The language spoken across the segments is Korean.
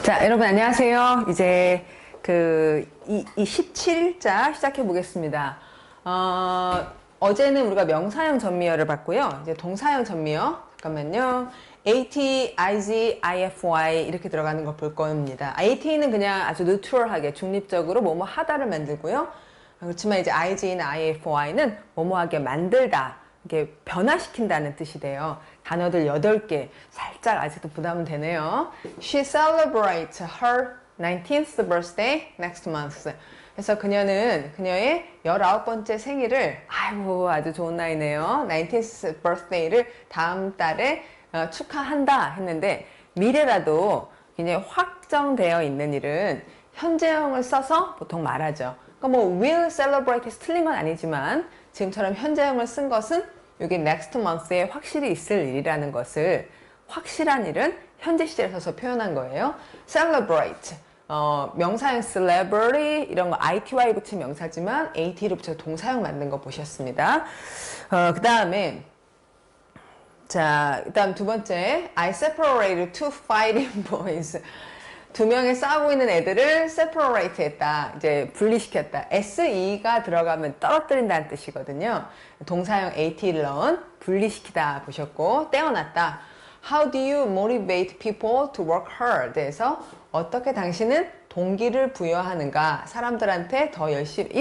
자, 여러분 안녕하세요. 이제 이 17일자 시작해 보겠습니다. 어제는 우리가 명사형 전미어를 봤고요. 이제 동사형 전미어, 잠깐만요. AT, IZ, IFY 이렇게 들어가는 거 볼 겁니다. AT는 그냥 아주 뉴트럴하게 중립적으로 뭐뭐 하다를 만들고요. 그렇지만 이제 IG나 IFY는 뭐뭐하게 만들다, 이게 변화시킨다는 뜻이 돼요. 단어들 8개. 살짝 아직도 부담은 되네요. She celebrates her 19th birthday next month. 그래서 그녀는 그녀의 19번째 생일을, 아이고 아주 좋은 나이네요. 19th birthday를 다음 달에 축하한다 했는데, 미래라도 굉장히 확정되어 있는 일은 현재형을 써서 보통 말하죠. 그러니까 뭐 will celebrate에서 틀린 건 아니지만 지금처럼 현재형을 쓴 것은 여기 next month에 확실히 있을 일이라는 것을, 확실한 일은 현재 시제를 써서 표현한 거예요. celebrate, 명사형 celebrity 이런 거 ITY 붙인 명사지만 AT로 붙여 동사형 만든 거 보셨습니다. 그 다음에 그다음 두 번째, I separated two fighting boys. 두 명이 싸우고 있는 애들을 separate 했다. 이제 분리시켰다. SE가 들어가면 떨어뜨린다는 뜻이거든요. 동사형 AT를 넣은 분리시키다 보셨고, 떼어놨다. How do you motivate people to work hard? 에서 어떻게 당신은 동기를 부여하는가? 사람들한테 더 열심히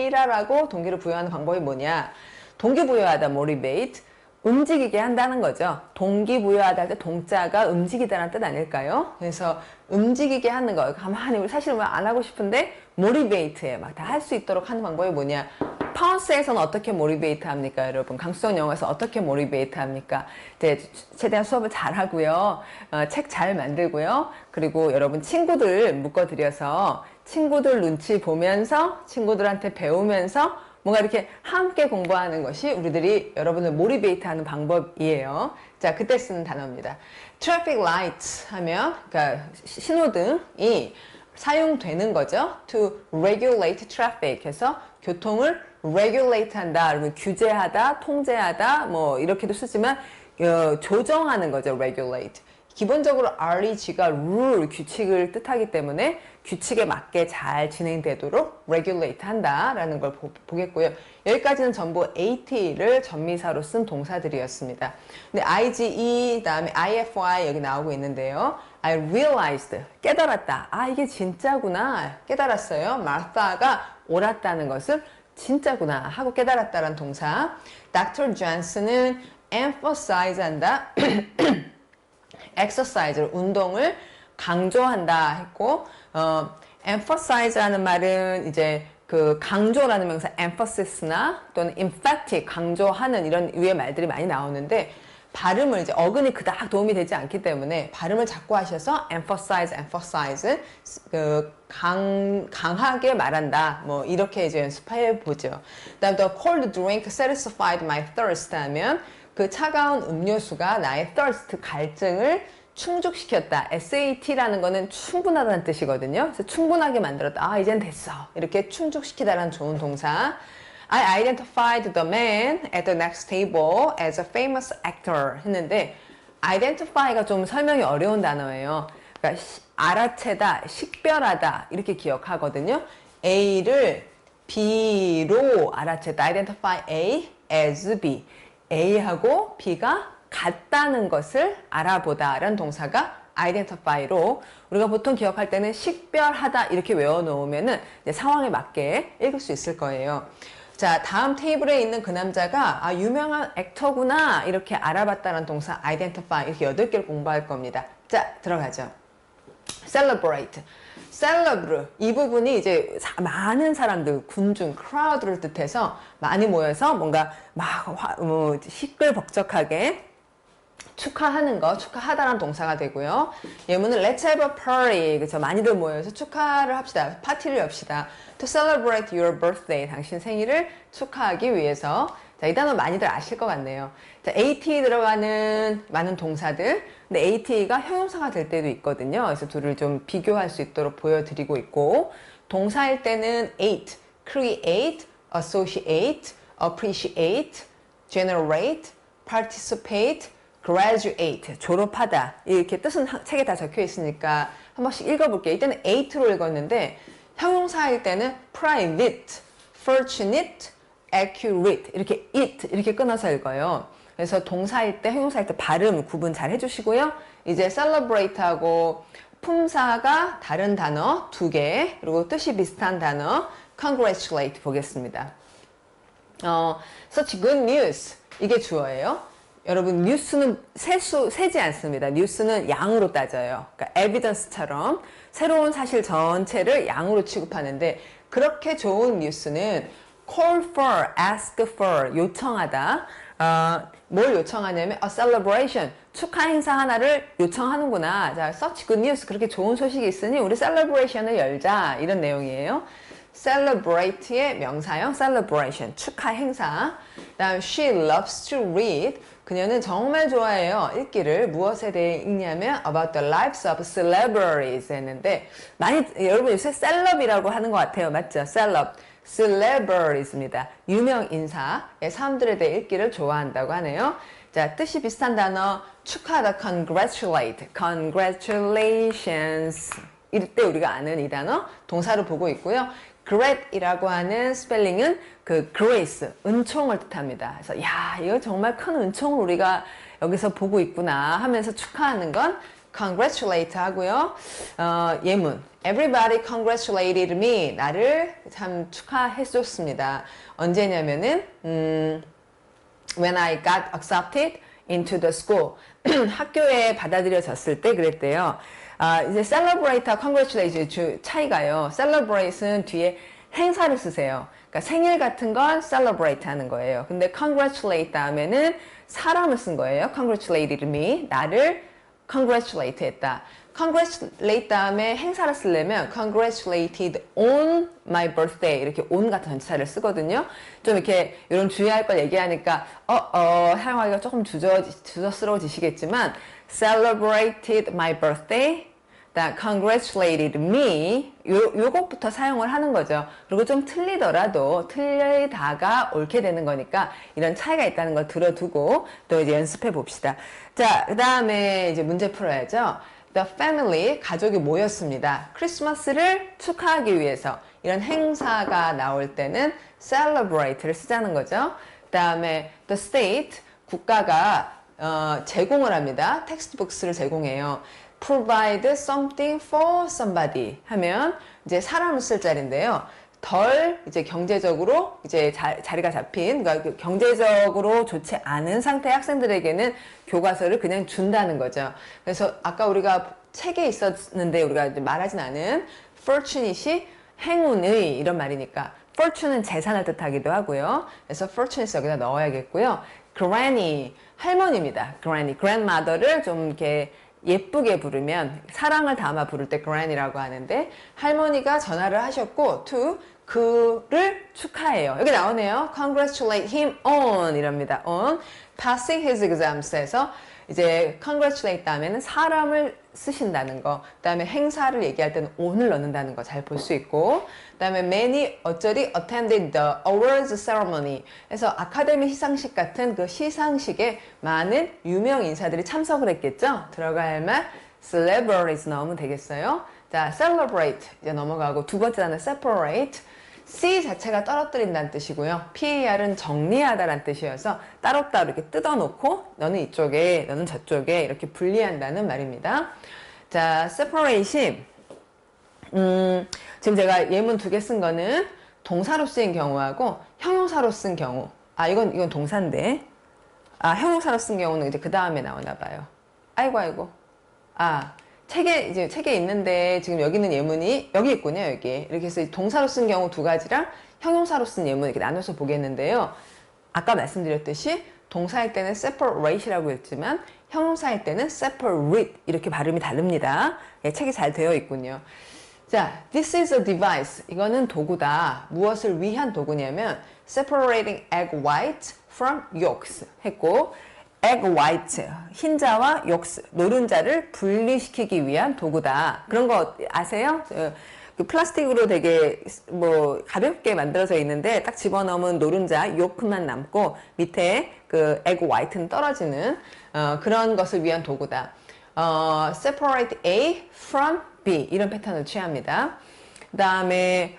일하라고 동기를 부여하는 방법이 뭐냐? 동기부여하다, motivate. 움직이게 한다는 거죠. 동기부여하다 할 때 동자가 움직이다라는 뜻 아닐까요? 그래서 움직이게 하는 거. 가만히 사실 안 하고 싶은데 모티베이트에 막 다 할 수 있도록 하는 방법이 뭐냐? 파운스에서는 어떻게 모티베이트 합니까, 여러분? 강수성 영어에서 어떻게 모티베이트 합니까? 이제 최대한 수업을 잘 하고요. 책 잘 만들고요. 그리고 여러분 친구들 묶어드려서 친구들 눈치 보면서 친구들한테 배우면서 뭔가 이렇게 함께 공부하는 것이 우리들이 여러분을 모티베이트하는 방법이에요. 자, 그때 쓰는 단어입니다. Traffic lights 하면, 그러니까 신호등이 사용되는 거죠. To regulate traffic 해서 교통을 regulate 한다, 그러면 규제하다, 통제하다, 뭐 이렇게도 쓰지만 조정하는 거죠. regulate. 기본적으로 REG가 rule, 규칙을 뜻하기 때문에 규칙에 맞게 잘 진행되도록 regulate 한다라는 걸 보겠고요. 여기까지는 전부 AT를 전미사로 쓴 동사들이었습니다. 근데 IGE, 다음에 IFY 여기 나오고 있는데요. I realized, 깨달았다. 아, 이게 진짜구나. 깨달았어요. 마르타가 옳았다는 것을 진짜구나 하고 깨달았다라는 동사. Dr. Johnson은 emphasize 한다. exercise를, 운동을 강조한다 했고, emphasize라는 말은 이제 그 강조라는 명사 emphasis나 또는 emphatic, 강조하는 이런 위의 말들이 많이 나오는데, 발음을 이제 어근이 그닥 도움이 되지 않기 때문에 발음을 자꾸 하셔서 emphasize 그 강하게 말한다, 뭐 이렇게 이제 연습해 보죠. 그다음 또 cold drink satisfied my thirst 하면 그 차가운 음료수가 나의 thirst, 갈증을 충족시켰다. SAT라는 거는 충분하다는 뜻이거든요. 그래서 충분하게 만들었다. 아, 이젠 됐어. 이렇게 충족시키다라는 좋은 동사. I identified the man at the next table as a famous actor 했는데, identify가 좀 설명이 어려운 단어예요. 그러니까 알아채다, 식별하다 이렇게 기억하거든요. A를 B로 알아챘다. identify A as B. A하고 B가 같다는 것을 알아보다 라는 동사가 identify로, 우리가 보통 기억할 때는 식별하다 이렇게 외워놓으면은 이제 상황에 맞게 읽을 수 있을 거예요. 자, 다음 테이블에 있는 그 남자가 아, 유명한 액터구나 이렇게 알아봤다는 동사 identify, 이렇게 8개를 공부할 겁니다. 자, 들어가죠. celebrate. 셀러브르, 이 부분이 이제 많은 사람들, 군중, crowd를 뜻해서 많이 모여서 뭔가 막 시끌벅적하게 축하하는 거, 축하하다라는 동사가 되고요. 예문은 let's have a party, 그쵸? 많이들 모여서 축하를 합시다, 파티를 엽시다. To celebrate your birthday, 당신 생일을 축하하기 위해서. 자, 이 단어 많이들 아실 것 같네요. 자, AT 들어가는 많은 동사들. 근데 AT가 형용사가 될 때도 있거든요. 그래서 둘을 좀 비교할 수 있도록 보여드리고 있고, 동사일 때는 ate, create, associate, appreciate, generate, participate, graduate, 졸업하다. 이렇게 뜻은 책에 다 적혀 있으니까 한 번씩 읽어볼게요. 이때는 ate로 읽었는데 형용사일 때는 private, fortunate, accurate 이렇게 it 이렇게 끊어서 읽어요. 그래서 동사일 때, 형용사일 때 발음 구분 잘 해주시고요. 이제 celebrate하고 품사가 다른 단어 2개, 그리고 뜻이 비슷한 단어 congratulate 보겠습니다. such good news 이게 주어예요. 여러분 뉴스는 세지 않습니다. 뉴스는 양으로 따져요. 그러니까 evidence처럼 새로운 사실 전체를 양으로 취급하는데 그렇게 좋은 뉴스는 call for, ask for 요청하다. 뭘 요청하냐면 a celebration 축하 행사 하나를 요청하는구나. 자, such good news 그렇게 좋은 소식이 있으니 우리 celebration을 열자 이런 내용이에요. celebrate의 명사형 celebration 축하 행사. 다음 she loves to read 그녀는 정말 좋아해요. 읽기를 무엇에 대해 읽냐면 about the lives of celebrities 했는데 많이 여러분 요새 셀럽이라고 하는 것 같아요. 맞죠? 셀럽. celebrities입니다. 유명 인사의 사람들에 대해 읽기를 좋아한다고 하네요. 자, 뜻이 비슷한 단어 축하하다 congratulate, congratulations 이때 우리가 아는 이 단어 동사로 보고 있고요. great이라고 하는 스펠링은 그 grace, 은총을 뜻합니다. 그래서 야, 이거 정말 큰 은총을 우리가 여기서 보고 있구나 하면서 축하하는 건 congratulate 하고요. 예문 everybody congratulated me 나를 참 축하해줬습니다. 언제냐면은 when I got accepted into the school 학교에 받아들여졌을 때 그랬대요. 이제 celebrate와 congratulate 차이가요. celebrate는 뒤에 행사를 쓰세요. 그러니까 생일 같은 건 celebrate 하는 거예요. 근데 congratulate 다음에는 사람을 쓴 거예요. congratulated me 나를 congratulate 했다. congratulate 다음에 행사를 쓰려면 congratulated on my birthday 이렇게 on 같은 전치사를 쓰거든요. 좀 이렇게 이런 주의할 걸 얘기하니까 사용하기가 조금 주저스러워지시겠지만 celebrated my birthday congratulated me 요것부터 사용을 하는 거죠. 그리고 좀 틀리더라도 틀리다가 옳게 되는 거니까 이런 차이가 있다는 걸 들어두고 또 이제 연습해 봅시다. 자, 그 다음에 이제 문제 풀어야죠. The family 가족이 모였습니다. 크리스마스를 축하하기 위해서 이런 행사가 나올 때는 celebrate를 쓰자는 거죠. 그 다음에 the state 국가가 제공을 합니다. 텍스트북스를 제공해요. provide something for somebody 하면 이제 사람을 쓸 자리인데요. 덜 이제 경제적으로 이제 자리가 잡힌 그러니까 경제적으로 좋지 않은 상태의 학생들에게는 교과서를 그냥 준다는 거죠. 그래서 아까 우리가 책에 있었는데 우리가 이제 말하진 않은 fortunate이 행운의 이런 말이니까 fortune은 재산을 뜻하기도 하고요. 그래서 fortunate 여기다 넣어야겠고요. granny 할머니입니다. granny grandmother를 좀 이렇게 예쁘게 부르면 사랑을 담아 부를 때 granny라고 하는데 할머니가 전화를 하셨고 to 그를 축하해요. 여기 나오네요. congratulate him on 이랍니다. on passing his exams에서 이제 congratulate 다음에는 사람을 쓰신다는 거, 그 다음에 행사를 얘기할 때는 on을 넣는다는 거 잘 볼 수 있고, 그 다음에 many 어쩌리 attended the awards ceremony 그래서 아카데미 시상식 같은 그 시상식에 많은 유명 인사들이 참석을 했겠죠. 들어갈 말 celebrities 넣으면 되겠어요. 자, celebrate 이제 넘어가고 두 번째 단어 separate C 자체가 떨어뜨린다는 뜻이고요. PAR은 정리하다라는 뜻이어서 따로따로 이렇게 뜯어놓고 너는 이쪽에 너는 저쪽에 이렇게 분리한다는 말입니다. 자, separate이 지금 제가 예문 2개 쓴 거는 동사로 쓰인 경우하고 형용사로 쓴 경우 이건 동사인데 형용사로 쓴 경우는 이제 그 다음에 나오나 봐요. 아이고 책에 있는데 지금 여기 있는 예문이 여기 있군요. 여기 이렇게 해서 동사로 쓴 경우 2가지랑 형용사로 쓴 예문 이렇게 나눠서 보겠는데요. 아까 말씀드렸듯이 동사일 때는 separate이라고 했지만 형용사일 때는 separate 이렇게 발음이 다릅니다. 예, 책이 잘 되어 있군요. 자, this is a device. 이거는 도구다. 무엇을 위한 도구냐면 separating egg white from yolks 했고 egg white, 흰자와 yolks, 노른자를 분리시키기 위한 도구다. 그런 거 아세요? 그 플라스틱으로 되게 뭐 가볍게 만들어져 있는데 딱 집어넣으면 노른자 요크만 남고 밑에 그 에그 화이트는 떨어지는 그런 것을 위한 도구다. separate A from B 이런 패턴을 취합니다. 그 다음에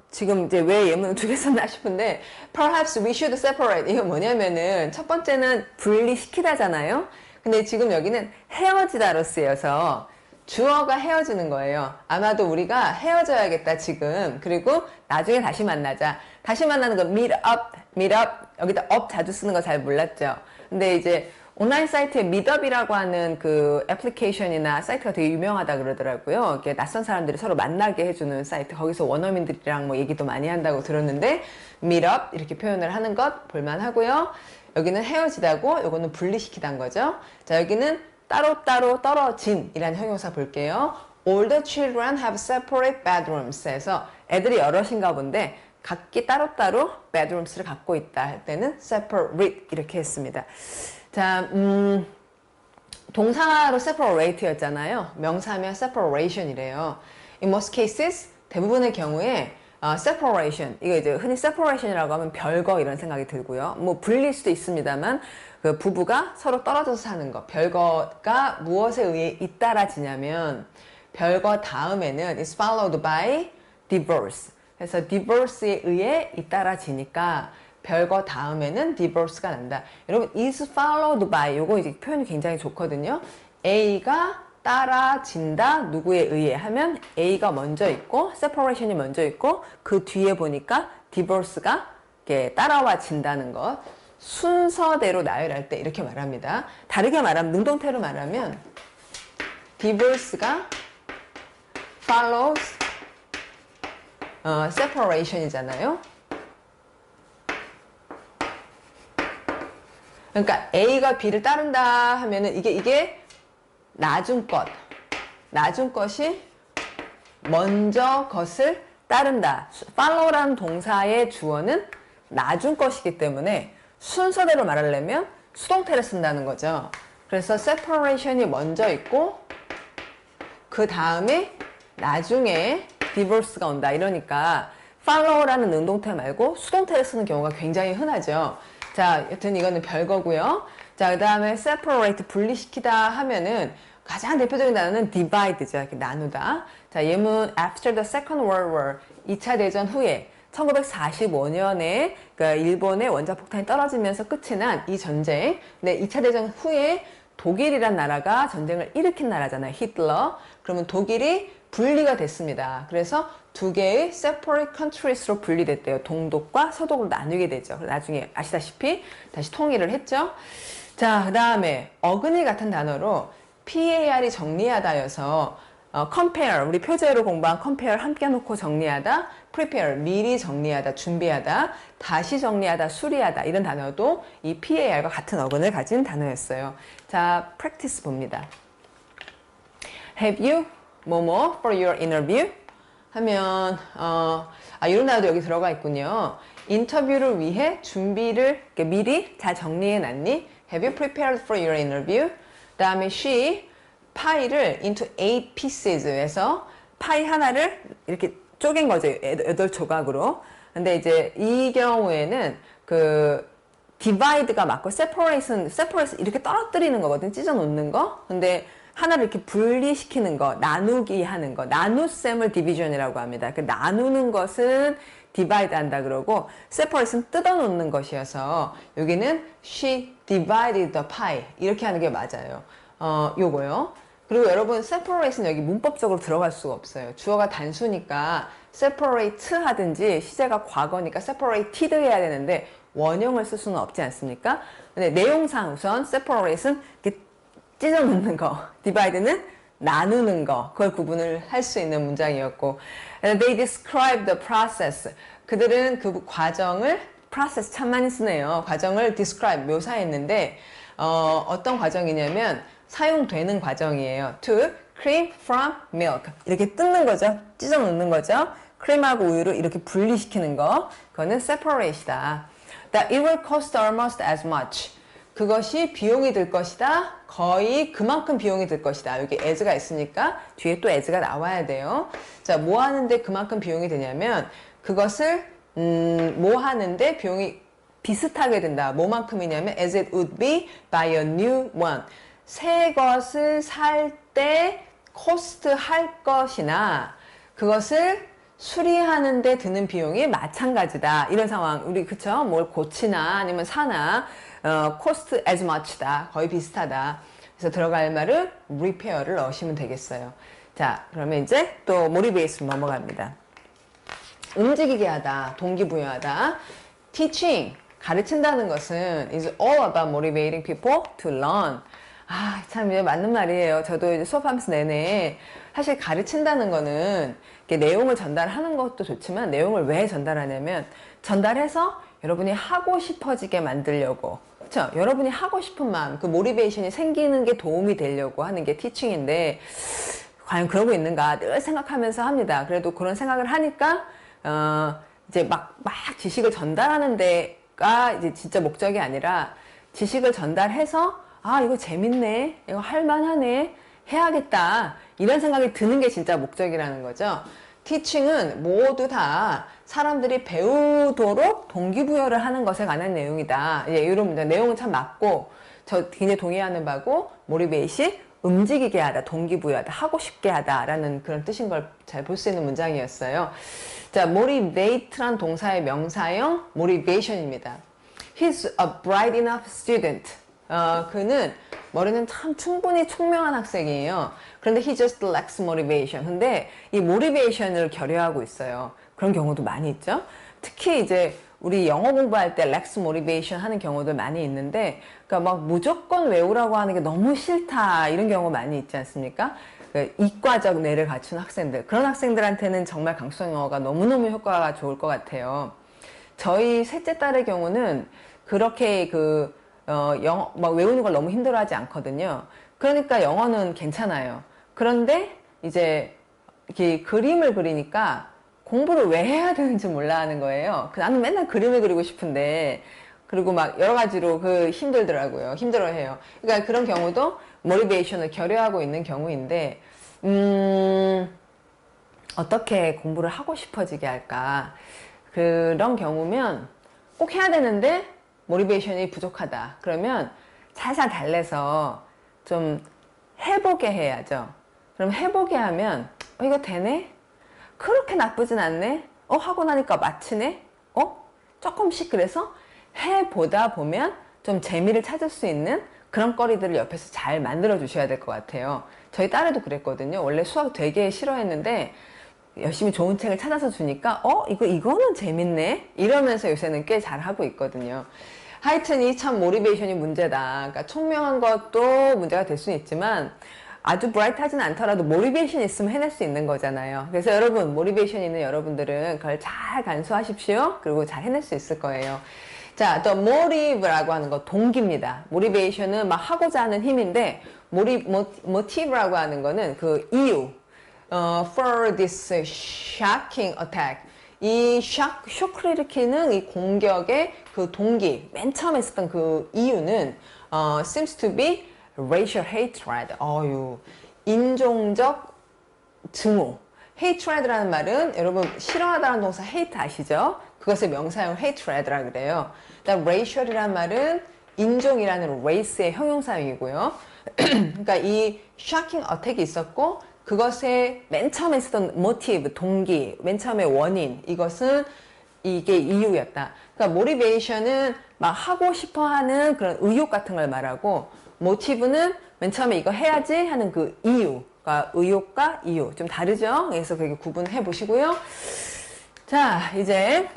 지금 이제 왜 예문을 두 개 썼나 싶은데 perhaps we should separate 이거 뭐냐면은 첫 번째는 분리시키다잖아요. 근데 지금 여기는 헤어지다로 쓰여서 주어가 헤어지는 거예요. 아마도 우리가 헤어져야겠다 지금. 그리고 나중에 다시 만나자. 다시 만나는 거 meet up 여기다 up 자주 쓰는 거 잘 몰랐죠. 근데 이제 온라인 사이트에 meetup이라고 하는 그 애플리케이션이나 사이트가 되게 유명하다 그러더라고요. 이렇게 낯선 사람들이 서로 만나게 해주는 사이트. 거기서 원어민들이랑 뭐 얘기도 많이 한다고 들었는데 meet up 이렇게 표현을 하는 것 볼만하고요. 여기는 헤어지다고, 요거는 분리시키다는 거죠. 자, 여기는 따로따로 떨어진 이라는 형용사 볼게요. All the children have separate bedrooms 해서 애들이 여럿인가 본데 각기 따로따로 bedrooms를 갖고 있다 할 때는 separate 이렇게 했습니다. 자, 동사로 separate였잖아요. 명사면 separation이래요. In most cases, 대부분의 경우에 separation, 이거 이제 흔히 separation이라고 하면 별거 이런 생각이 들고요. 뭐 분리일 수도 있습니다만 그 부부가 서로 떨어져서 사는 거, 별거가 무엇에 의해 잇따라지냐면 별거 다음에는 is followed by divorce. 그래서 divorce에 의해 잇따라지니까 별거 다음에는 divorce가 난다. 여러분 is followed by 요거 이제 표현이 굉장히 좋거든요. A가 따라진다 누구에 의해 하면 A가 먼저 있고 separation이 먼저 있고 그 뒤에 보니까 divorce가 이렇게 따라와 진다는 것. 순서대로 나열할 때 이렇게 말합니다. 다르게 말하면 능동태로 말하면 divorce가 follows separation이잖아요. 그러니까 A가 B를 따른다 하면은 이게 나중 것이 먼저 것을 따른다. follow라는 동사의 주어는 나중 것이기 때문에 순서대로 말하려면 수동태를 쓴다는 거죠. 그래서 separation이 먼저 있고 그 다음에 나중에 divorce가 온다. 이러니까 follow라는 능동태 말고 수동태를 쓰는 경우가 굉장히 흔하죠. 자, 여튼 이거는 별거고요. 자, 그 다음에 separate, 분리시키다 하면은 가장 대표적인 단어는 divide죠. 이렇게 나누다. 자, 예문 after the Second World War, 2차 대전 후에 1945년에 그러니까 일본의 원자폭탄이 떨어지면서 끝이 난 이 전쟁. 근데 2차 대전 후에 독일이란 나라가 전쟁을 일으킨 나라잖아요. 히틀러. 그러면 독일이 분리가 됐습니다. 그래서 두 개의 separate countries로 분리됐대요. 동독과 서독으로 나누게 되죠. 나중에 아시다시피 다시 통일을 했죠. 자, 그 다음에 어근이 같은 단어로 PAR이 정리하다여서 compare, 우리 표제로 공부한 compare 함께 놓고 정리하다, prepare, 미리 정리하다, 준비하다, 다시 정리하다, 수리하다 이런 단어도 이 PAR과 같은 어근을 가진 단어였어요. 자, practice 봅니다. Have you 뭐뭐 for your interview? 하면 이런 단어도 여기 들어가 있군요. 인터뷰를 위해 준비를 미리 잘 정리해 놨니? Have you prepared for your interview? 그 다음에 she 파이를 into 8 pieces 해서 파이 하나를 이렇게 쪼갠 거죠. 8조각으로. 근데 이제 이 경우에는 그 divide가 맞고 separation 이렇게 떨어뜨리는 거거든. 찢어 놓는 거. 근데 하나를 이렇게 분리시키는 거, 나누기 하는 거, 나눗셈을 division이라고 합니다. 그 나누는 것은 divide 한다 그러고 separation 뜯어 놓는 것이어서 여기는 she divided the pie 이렇게 하는 게 맞아요. 요거요. 그리고 여러분 separation 여기 문법적으로 들어갈 수가 없어요. 주어가 단수니까 separate 하든지 시제가 과거니까 separated 해야 되는데 원형을 쓸 수는 없지 않습니까? 근데 내용상 우선 separation 이렇게 찢어 놓는 거, divide는 나누는 거, 그걸 구분을 할 수 있는 문장이었고 they describe the process. 그들은 그 과정을 process 참 많이 쓰네요. 과정을 describe, 묘사했는데 어떤 과정이냐면 사용되는 과정이에요. To cream from milk. 이렇게 뜯는 거죠. 찢어 놓는 거죠. 크림하고 우유를 이렇게 분리시키는 거. 그거는 separate이다. That it will cost almost as much. 그것이 비용이 들 것이다. 거의 그만큼 비용이 들 것이다. 여기 as가 있으니까 뒤에 또 as가 나와야 돼요. 자, 뭐 하는데 그만큼 비용이 되냐면 그것을 뭐 하는데 비용이 비슷하게 된다. 뭐만큼이냐면 as it would be by a new one. 새 것을 살 때 코스트 할 것이나 그것을 수리하는데 드는 비용이 마찬가지다. 이런 상황. 우리 그쵸? 뭘 고치나 아니면 사나 cost as much다. 거의 비슷하다. 그래서 들어갈 말을 repair를 넣으시면 되겠어요. 자, 그러면 이제 또 motivate로 넘어갑니다. 움직이게 하다, 동기부여하다. teaching, 가르친다는 것은 is all about motivating people to learn. 아, 참 이제 맞는 말이에요. 저도 이제 수업하면서 내내 사실 가르친다는 거는 내용을 전달하는 것도 좋지만 내용을 왜 전달하냐면 전달해서 여러분이 하고 싶어지게 만들려고, 그렇죠? 여러분이 하고 싶은 마음, 그 모티베이션이 생기는 게 도움이 되려고 하는 게 티칭인데 과연 그러고 있는가 늘 생각하면서 합니다. 그래도 그런 생각을 하니까 이제 막 지식을 전달하는 데가 이제 진짜 목적이 아니라 지식을 전달해서 아, 이거 재밌네, 이거 할만하네, 해야겠다, 이런 생각이 드는 게 진짜 목적이라는 거죠. 티칭은 모두 다 사람들이 배우도록 동기부여를 하는 것에 관한 내용이다. 예, 이런 문제. 내용은 참 맞고 저 굉장히 동의하는 바고, 모티베이션, 움직이게 하다, 동기부여하다, 하고 싶게 하다 라는 그런 뜻인 걸 잘 볼 수 있는 문장이었어요. 자, motivate란 동사의 명사형 motivation입니다. He's a bright enough student. 그는 머리는 참 충분히 총명한 학생이에요. 그런데 he just lacks motivation. 근데 이 motivation을 결여하고 있어요. 그런 경우도 많이 있죠. 특히 이제 우리 영어 공부할 때 lacks motivation 하는 경우도 많이 있는데, 그러니까 막 무조건 외우라고 하는 게 너무 싫다, 이런 경우 많이 있지 않습니까? 이과적 뇌를 갖춘 학생들, 그런 학생들한테는 정말 강수성 영어가 너무너무 효과가 좋을 것 같아요. 저희 셋째 딸의 경우는 그렇게 영어 막 외우는 걸 너무 힘들어하지 않거든요. 그러니까 영어는 괜찮아요. 그런데 이제 이렇게 그림을 그리니까 공부를 왜 해야 되는지 몰라 하는 거예요. 나는 맨날 그림을 그리고 싶은데, 그리고 막 여러 가지로 힘들더라고요. 힘들어해요. 그러니까 그런 경우도 모티베이션을 결여하고 있는 경우인데, 어떻게 공부를 하고 싶어지게 할까? 그런 경우면 꼭 해야 되는데 모티베이션이 부족하다. 그러면 살살 달래서 좀 해보게 해야죠. 그럼 해보게 하면 이거 되네? 그렇게 나쁘진 않네? 하고 나니까 마치네? 조금씩, 그래서 해보다 보면 좀 재미를 찾을 수 있는 그런 거리들을 옆에서 잘 만들어 주셔야 될 것 같아요. 저희 딸애도 그랬거든요. 원래 수학 되게 싫어했는데 열심히 좋은 책을 찾아서 주니까 이거는 재밌네? 이러면서 요새는 꽤 잘하고 있거든요. 하여튼 이 참 모티베이션이 문제다. 그러니까 총명한 것도 문제가 될 수는 있지만 아주 브라이트하진 않더라도 모티베이션이 있으면 해낼 수 있는 거잖아요. 그래서 여러분, 모티베이션 있는 여러분들은 그걸 잘 간수하십시오. 그리고 잘 해낼 수 있을 거예요. 자, 또 motive라고 하는 거 동기입니다. 모티베이션은 막 하고자 하는 힘인데, motive라고 하는 거는 그 이유. For this shocking attack. 이 쇼크를 일으키는 이 공격의 그 동기, 맨 처음에 했었던 그 이유는 seems to be racial hatred. 인종적 증오. hatred라는 말은 여러분 싫어하다는 동사 hate 아시죠? 그것의 명사형 hatred라 그래요. 그다음 racial이라는 말은 인종이라는 race의 형용사형이고요. 그러니까 이 shocking attack이 있었고, 그것의 맨 처음에 쓰던 motive, 동기, 맨 처음에 원인, 이것은 이게 이유였다. 그러니까 motivation은 막 하고 싶어 하는 그런 의욕 같은 걸 말하고, motive는 맨 처음에 이거 해야지 하는 그 이유, 그러니까 의욕과 이유 좀 다르죠. 그래서 그렇게 구분해 보시고요. 자, 이제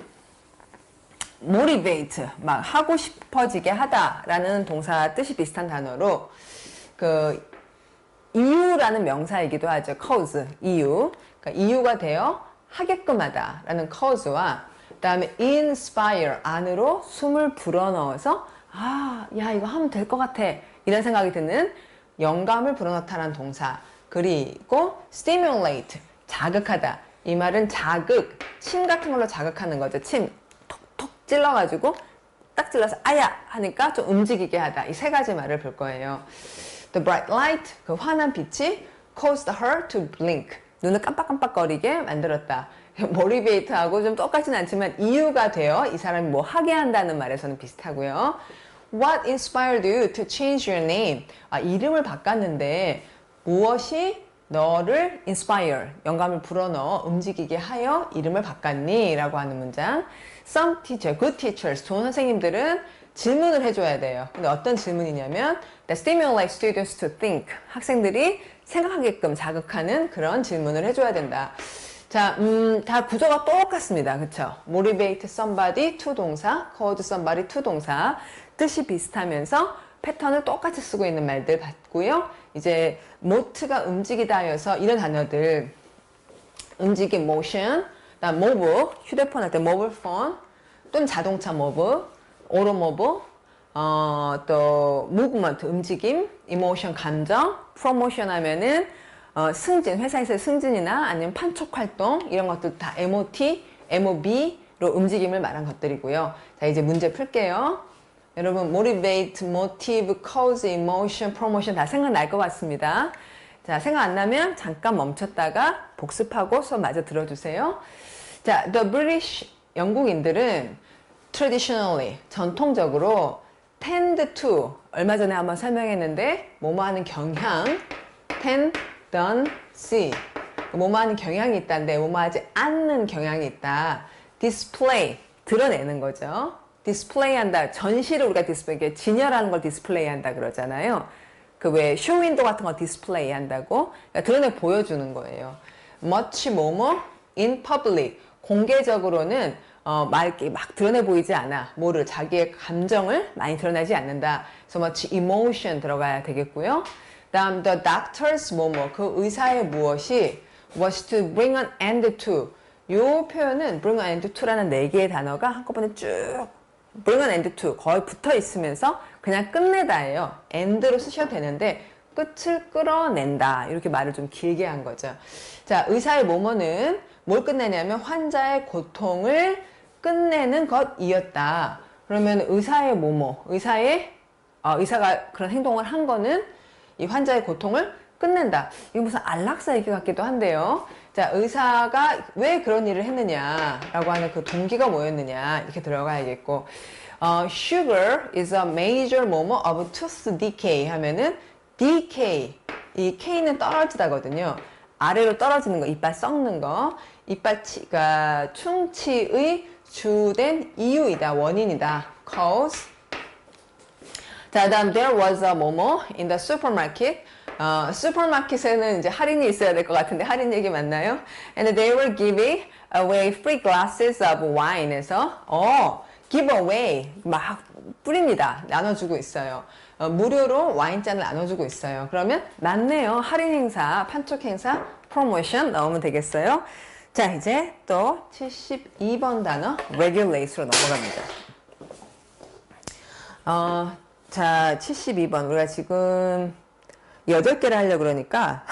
motivate, 막 하고 싶어지게 하다라는 동사 뜻이 비슷한 단어로 이유라는 명사이기도 하죠. cause, 이유. 그러니까 이유가 되어 하게끔 하다라는 cause와, 그 다음에 inspire, 안으로 숨을 불어넣어서 야, 이거 하면 될 것 같아, 이런 생각이 드는, 영감을 불어넣다라는 동사. 그리고 stimulate, 자극하다. 이 말은 자극, 침 같은 걸로 자극하는 거죠. 침 톡톡 찔러가지고 딱 찔러서 아야 하니까 좀 움직이게 하다. 이 세 가지 말을 볼 거예요. The bright light, 그 환한 빛이 caused her to blink. 눈을 깜빡깜빡거리게 만들었다. motivate하고 좀 똑같진 않지만 이유가 되어 이 사람이 뭐 하게 한다는 말에서는 비슷하고요. What inspired you to change your name? 이름을 바꿨는데 무엇이 너를 inspire, 영감을 불어넣어 움직이게 하여 이름을 바꿨니? 라고 하는 문장. Some teacher, good teachers, 좋은 선생님들은 질문을 해줘야 돼요. 근데 어떤 질문이냐면 that stimulate students to think. 학생들이 생각하게끔 자극하는 그런 질문을 해줘야 된다. 자, 다 구조가 똑같습니다. 그쵸? motivate somebody to 동사, cause somebody to 동사. 뜻이 비슷하면서 패턴을 똑같이 쓰고 있는 말들 봤고요. 이제 mote가 움직이다 하여서 이런 단어들 움직임 motion, 그다음 move, 휴대폰 할 때 mobile phone 또는 자동차 move, auto move, 또 movement 움직임, emotion 감정, promotion 하면은 승진, 회사에서의 승진이나 아니면 판촉 활동 이런 것들 다 MOT, MOB로 움직임을 말한 것들이고요. 자, 이제 문제 풀게요. 여러분 motivate, motive, cause, emotion, promotion 다 생각날 것 같습니다. 자, 생각 안 나면 잠깐 멈췄다가 복습하고 수업 마저 들어주세요. 자, the British 영국인들은 traditionally 전통적으로 tend to 얼마 전에 한번 설명했는데 뭐뭐 하는 경향 tendency 뭐뭐 하는 경향이 있다는데 뭐뭐 하지 않는 경향이 있다. display 드러내는 거죠. 디스플레이 한다. 전시를 우리가 디스플레이, 진열하는 걸 디스플레이 한다 그러잖아요. 그 왜 쇼윈도 같은 거 디스플레이 한다고? 그러니까 드러내 보여주는 거예요. much 뭐뭐 in public. 공개적으로는 막 드러내 보이지 않아. 뭐를 자기의 감정을 많이 드러내지 않는다. 그래서 much emotion 들어가야 되겠고요. 다음 the doctor's 뭐뭐 그 의사의 무엇이 was to bring an end to. 요 표현은 bring an end to라는 4개의 단어가 한꺼번에 쭉 bring an end to 거의 붙어 있으면서 그냥 끝내다예요. end로 쓰셔도 되는데 끝을 끌어낸다. 이렇게 말을 좀 길게 한 거죠. 자, 의사의 뭐뭐는 뭘 끝내냐면 환자의 고통을 끝내는 것이었다. 그러면 의사의 뭐뭐, 의사가 그런 행동을 한 거는 이 환자의 고통을 끝낸다. 이거 무슨 안락사 얘기 같기도 한데요. 자, 의사가 왜 그런 일을 했느냐라고 하는 그 동기가 뭐였느냐 이렇게 들어가야겠고, sugar is a major 뭐뭐 of tooth decay 하면은 decay, 이 K는 떨어지다거든요. 아래로 떨어지는 거, 이빨 썩는 거, 이빨치가 충치의 주된 이유이다, 원인이다. cause. 자, 다음 there was a 뭐뭐 in the supermarket. 슈퍼마켓에는 이제 할인이 있어야 될 것 같은데 할인 얘기 맞나요? And they were giving away free glasses of wine에서 give away 막 뿌립니다. 나눠주고 있어요. 무료로 와인잔을 나눠주고 있어요. 그러면 맞네요. 할인 행사, 판촉 행사, 프로모션 넣으면 되겠어요. 자, 이제 또 72번 단어 regulate로 넘어갑니다. 자, 72번 우리가 지금 8개를 하려고 그러니까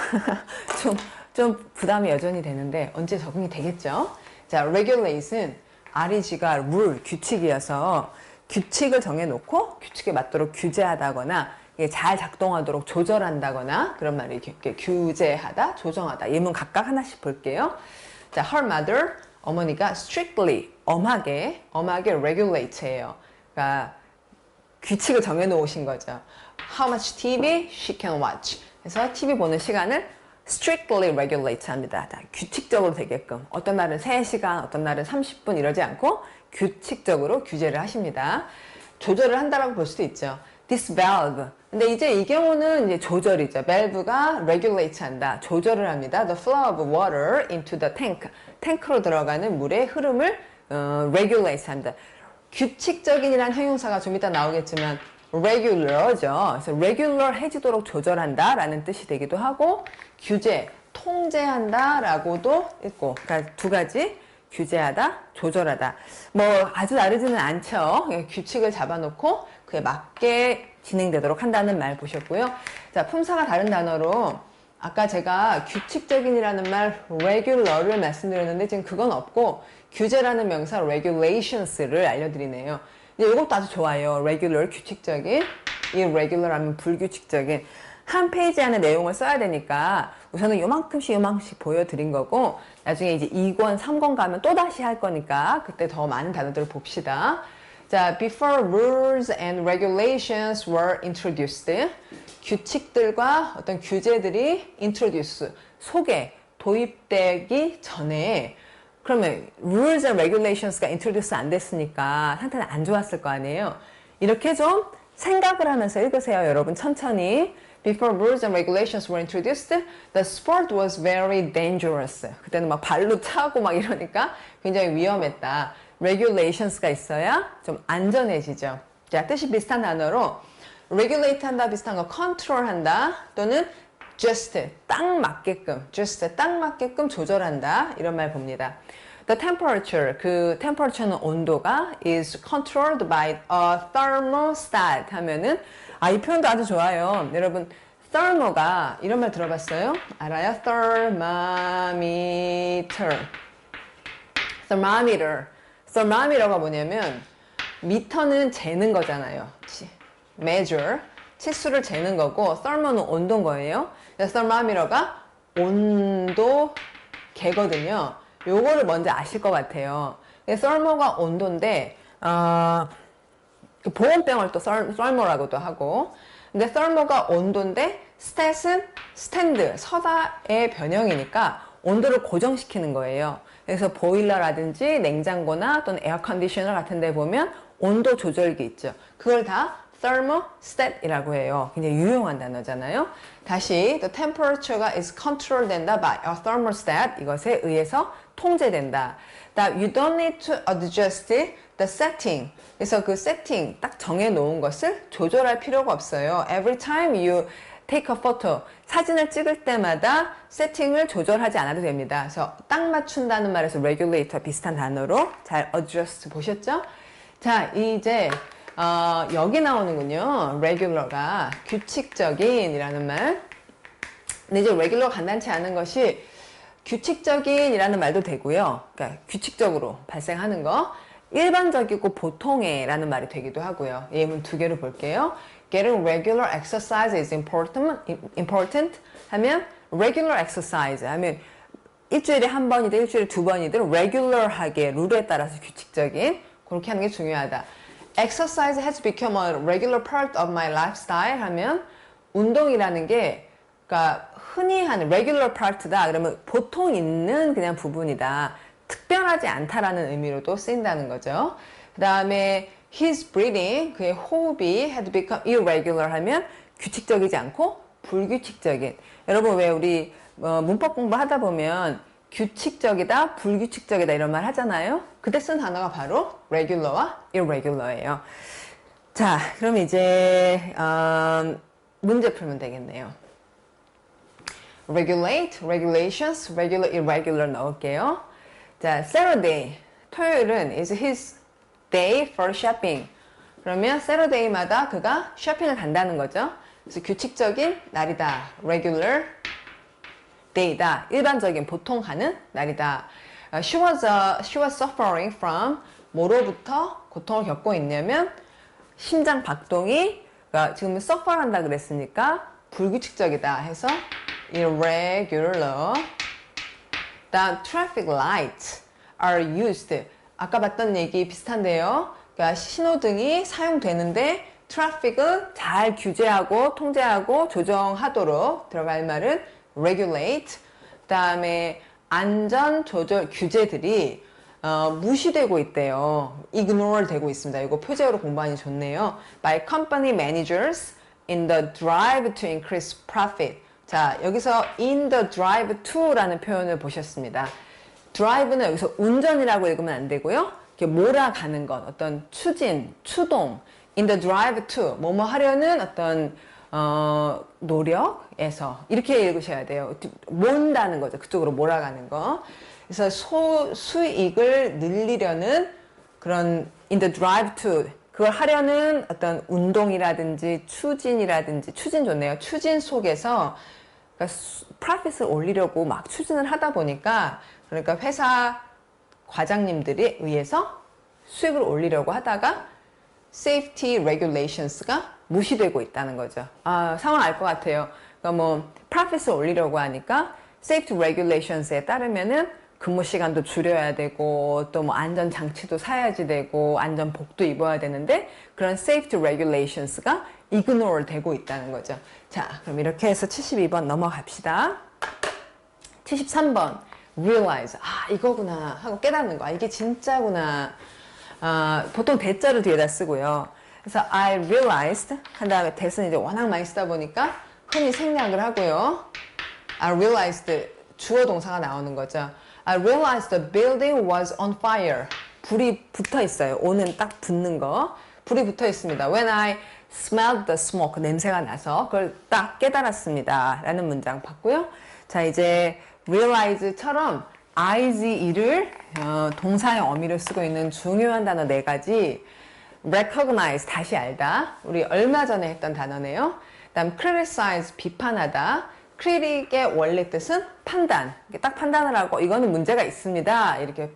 좀 부담이 여전히 되는데 언제 적응이 되겠죠? 자, regulate은 REG가 룰, 규칙이어서 규칙을 정해놓고 규칙에 맞도록 규제하다거나 이게 잘 작동하도록 조절한다거나 그런 말이 이렇게 규제하다, 조정하다. 예문 각각 하나씩 볼게요. 자, her mother, 어머니가 strictly, 엄하게 regulate예요. 그러니까 규칙을 정해놓으신 거죠. How much TV she can watch. 그래서 TV 보는 시간을 strictly regulate 합니다. 규칙적으로 되게끔. 어떤 날은 3시간, 어떤 날은 30분 이러지 않고 규칙적으로 규제를 하십니다. 조절을 한다라고 볼 수도 있죠. This valve. 근데 이제 이 경우는 이제 조절이죠. valve가 regulate 한다. 조절을 합니다. The flow of water into the tank. 탱크로 들어가는 물의 흐름을 regulate 한다. 규칙적인이란 형용사가 좀 이따 나오겠지만 regular죠. 그래서 regular 해지도록 조절한다 라는 뜻이 되기도 하고 규제, 통제한다 라고도 있고 그러니까 두 가지 규제하다, 조절하다 뭐 아주 다르지는 않죠. 규칙을 잡아놓고 그에 맞게 진행되도록 한다는 말 보셨고요. 자, 품사가 다른 단어로 아까 제가 규칙적인이라는 말 regular를 말씀드렸는데 지금 그건 없고 규제라는 명사 regulations를 알려드리네요. 이제 이것도 아주 좋아요. regular, 규칙적인, irregular 하면 불규칙적인. 한 페이지 안에 내용을 써야 되니까 우선은 요만큼씩 보여드린 거고, 나중에 이제 2권, 3권 가면 또 다시 할 거니까 그때 더 많은 단어들을 봅시다. 자, before rules and regulations were introduced. 규칙들과 어떤 규제들이 introduce, 도입되기 전에, 그러면 rules and regulations가 introduce 안 됐으니까 상태는 안 좋았을 거 아니에요. 이렇게 좀 생각을 하면서 읽으세요, 여러분. 천천히. Before rules and regulations were introduced, the sport was very dangerous. 그때는 막 발로 차고 막 이러니까 굉장히 위험했다. regulations가 있어야 좀 안전해지죠. 자, 뜻이 비슷한 단어로 regulate 한다, 비슷한 거 control 한다, 또는 just 딱 맞게끔 조절한다, 이런 말 봅니다. The temperature, 그 temperature는 온도가 is controlled by a thermostat 하면은, 이 표현도 아주 좋아요. 여러분, thermo가 이런 말 들어봤어요? 알아요? thermometer가 뭐냐면 미터는 재는 거잖아요. measure, 치수를 재는 거고, thermo는 온도인 거예요. thermometer가 온도 개거든요. 요거를 먼저 아실 것 같아요. thermo가 온도인데, 보온병을 또 thermo라고도 하고, 근데 thermo가 온도인데 stat은 스탠드, 서다의 변형이니까 온도를 고정시키는 거예요. 그래서 보일러라든지 냉장고나 또는 에어컨디셔너 같은 데 보면 온도 조절기 있죠. 그걸 다 thermostat이라고 해요. 굉장히 유용한 단어잖아요. 다시, the temperature가 is controlled 된다 by a thermostat, 이것에 의해서 통제된다. That you don't need to adjust the setting. 그래서 그 세팅 딱 정해놓은 것을 조절할 필요가 없어요. Every time you take a photo, 사진을 찍을 때마다 세팅을 조절하지 않아도 됩니다. 그래서 딱 맞춘다는 말에서 regulator 비슷한 단어로 잘 adjust 보셨죠? 자, 이제 여기 나오는군요. regular가 규칙적인이라는 말. 근데 이제 regular 간단치 않은 것이 규칙적인이라는 말도 되고요. 그러니까 규칙적으로 발생하는 거. 일반적이고 보통의라는 말이 되기도 하고요. 예문 두 개로 볼게요. Getting regular exercise is important 하면 regular exercise 하면 일주일에 한 번이든 일주일에 두 번이든 regular하게 룰에 따라서 규칙적인 그렇게 하는 게 중요하다. Exercise has become a regular part of my lifestyle 하면 운동이라는 게 그러니까 흔히 하는 regular part다. 그러면 보통 있는 그냥 부분이다. 특별하지 않다라는 의미로도 쓰인다는 거죠. 그 다음에 his breathing, 그의 호흡이 had become irregular 하면 규칙적이지 않고 불규칙적인. 여러분 왜 우리 문법 공부하다 보면 규칙적이다, 불규칙적이다 이런 말 하잖아요. 그때 쓴 단어가 바로 regular와 irregular예요. 자, 그럼 이제 문제 풀면 되겠네요. regulate, regulations, regular, irregular 넣을게요. 자, Saturday, 토요일은 is his day for shopping. 그러면 Saturday마다 그가 쇼핑을 간다는 거죠. 그래서 규칙적인 날이다. regular day다. 일반적인 보통 하는 날이다. She was suffering from 뭐로부터 고통을 겪고 있냐면 심장 박동이 그러니까 지금 suffer 한다 그랬으니까 불규칙적이다 해서 irregular. 다음 traffic lights are used. 아까 봤던 얘기 비슷한데요. 그러니까 신호등이 사용되는데 트래픽을 잘 규제하고 통제하고 조정하도록 들어갈 말은 regulate. 그 다음에 안전 조절 규제들이 무시되고 있대요. ignore 되고 있습니다. 이거 표제어로 공부하니 좋네요. By company managers in the drive to increase profit. 자, 여기서 in the drive to라는 표현을 보셨습니다. drive는 여기서 운전이라고 읽으면 안 되고요. 이렇게 몰아가는 것, 어떤 추진, 추동. in the drive to, 뭐뭐 하려는 어떤 노력에서 이렇게 읽으셔야 돼요. 몬다는 거죠. 그쪽으로 몰아가는 거. 그래서 수익을 늘리려는 그런 in the drive to, 그걸 하려는 어떤 운동이라든지 추진이라든지, 추진 좋네요. 추진 속에서 그러니까 프로핏을 올리려고 막 추진을 하다 보니까 그러니까 회사 과장님들이 의해서 수익을 올리려고 하다가 safety regulations가 무시되고 있다는 거죠. 아, 상황 알 것 같아요. 그러니까 뭐 profit을 올리려고 하니까 safety regulations에 따르면은 근무 시간도 줄여야 되고 또 뭐 안전 장치도 사야지 되고 안전복도 입어야 되는데 그런 safety regulations가 ignore 되고 있다는 거죠. 자, 그럼 이렇게 해서 72번 넘어갑시다. 73번 realize. 아, 이거구나 하고 깨닫는 거. 아, 이게 진짜구나. 아, 보통 대자로 뒤에다 쓰고요. 그래서 I realized 한 다음에 that은 이제 워낙 많이 쓰다 보니까 흔히 생략을 하고요. I realized 주어 동사가 나오는 거죠. I realized the building was on fire. 불이 붙어 있어요. on은 딱 붙는 거. 불이 붙어 있습니다. When I smelled the smoke. 냄새가 나서 그걸 딱 깨달았습니다. 라는 문장 봤고요. 자, 이제 realize처럼 IGE를 동사의 어미로 쓰고 있는 중요한 단어 4가지. recognize, 다시 알다. 우리 얼마 전에 했던 단어네요. 다음 criticize, 비판하다. critic의 원래 뜻은 판단. 딱 판단을 하고 이거는 문제가 있습니다. 이렇게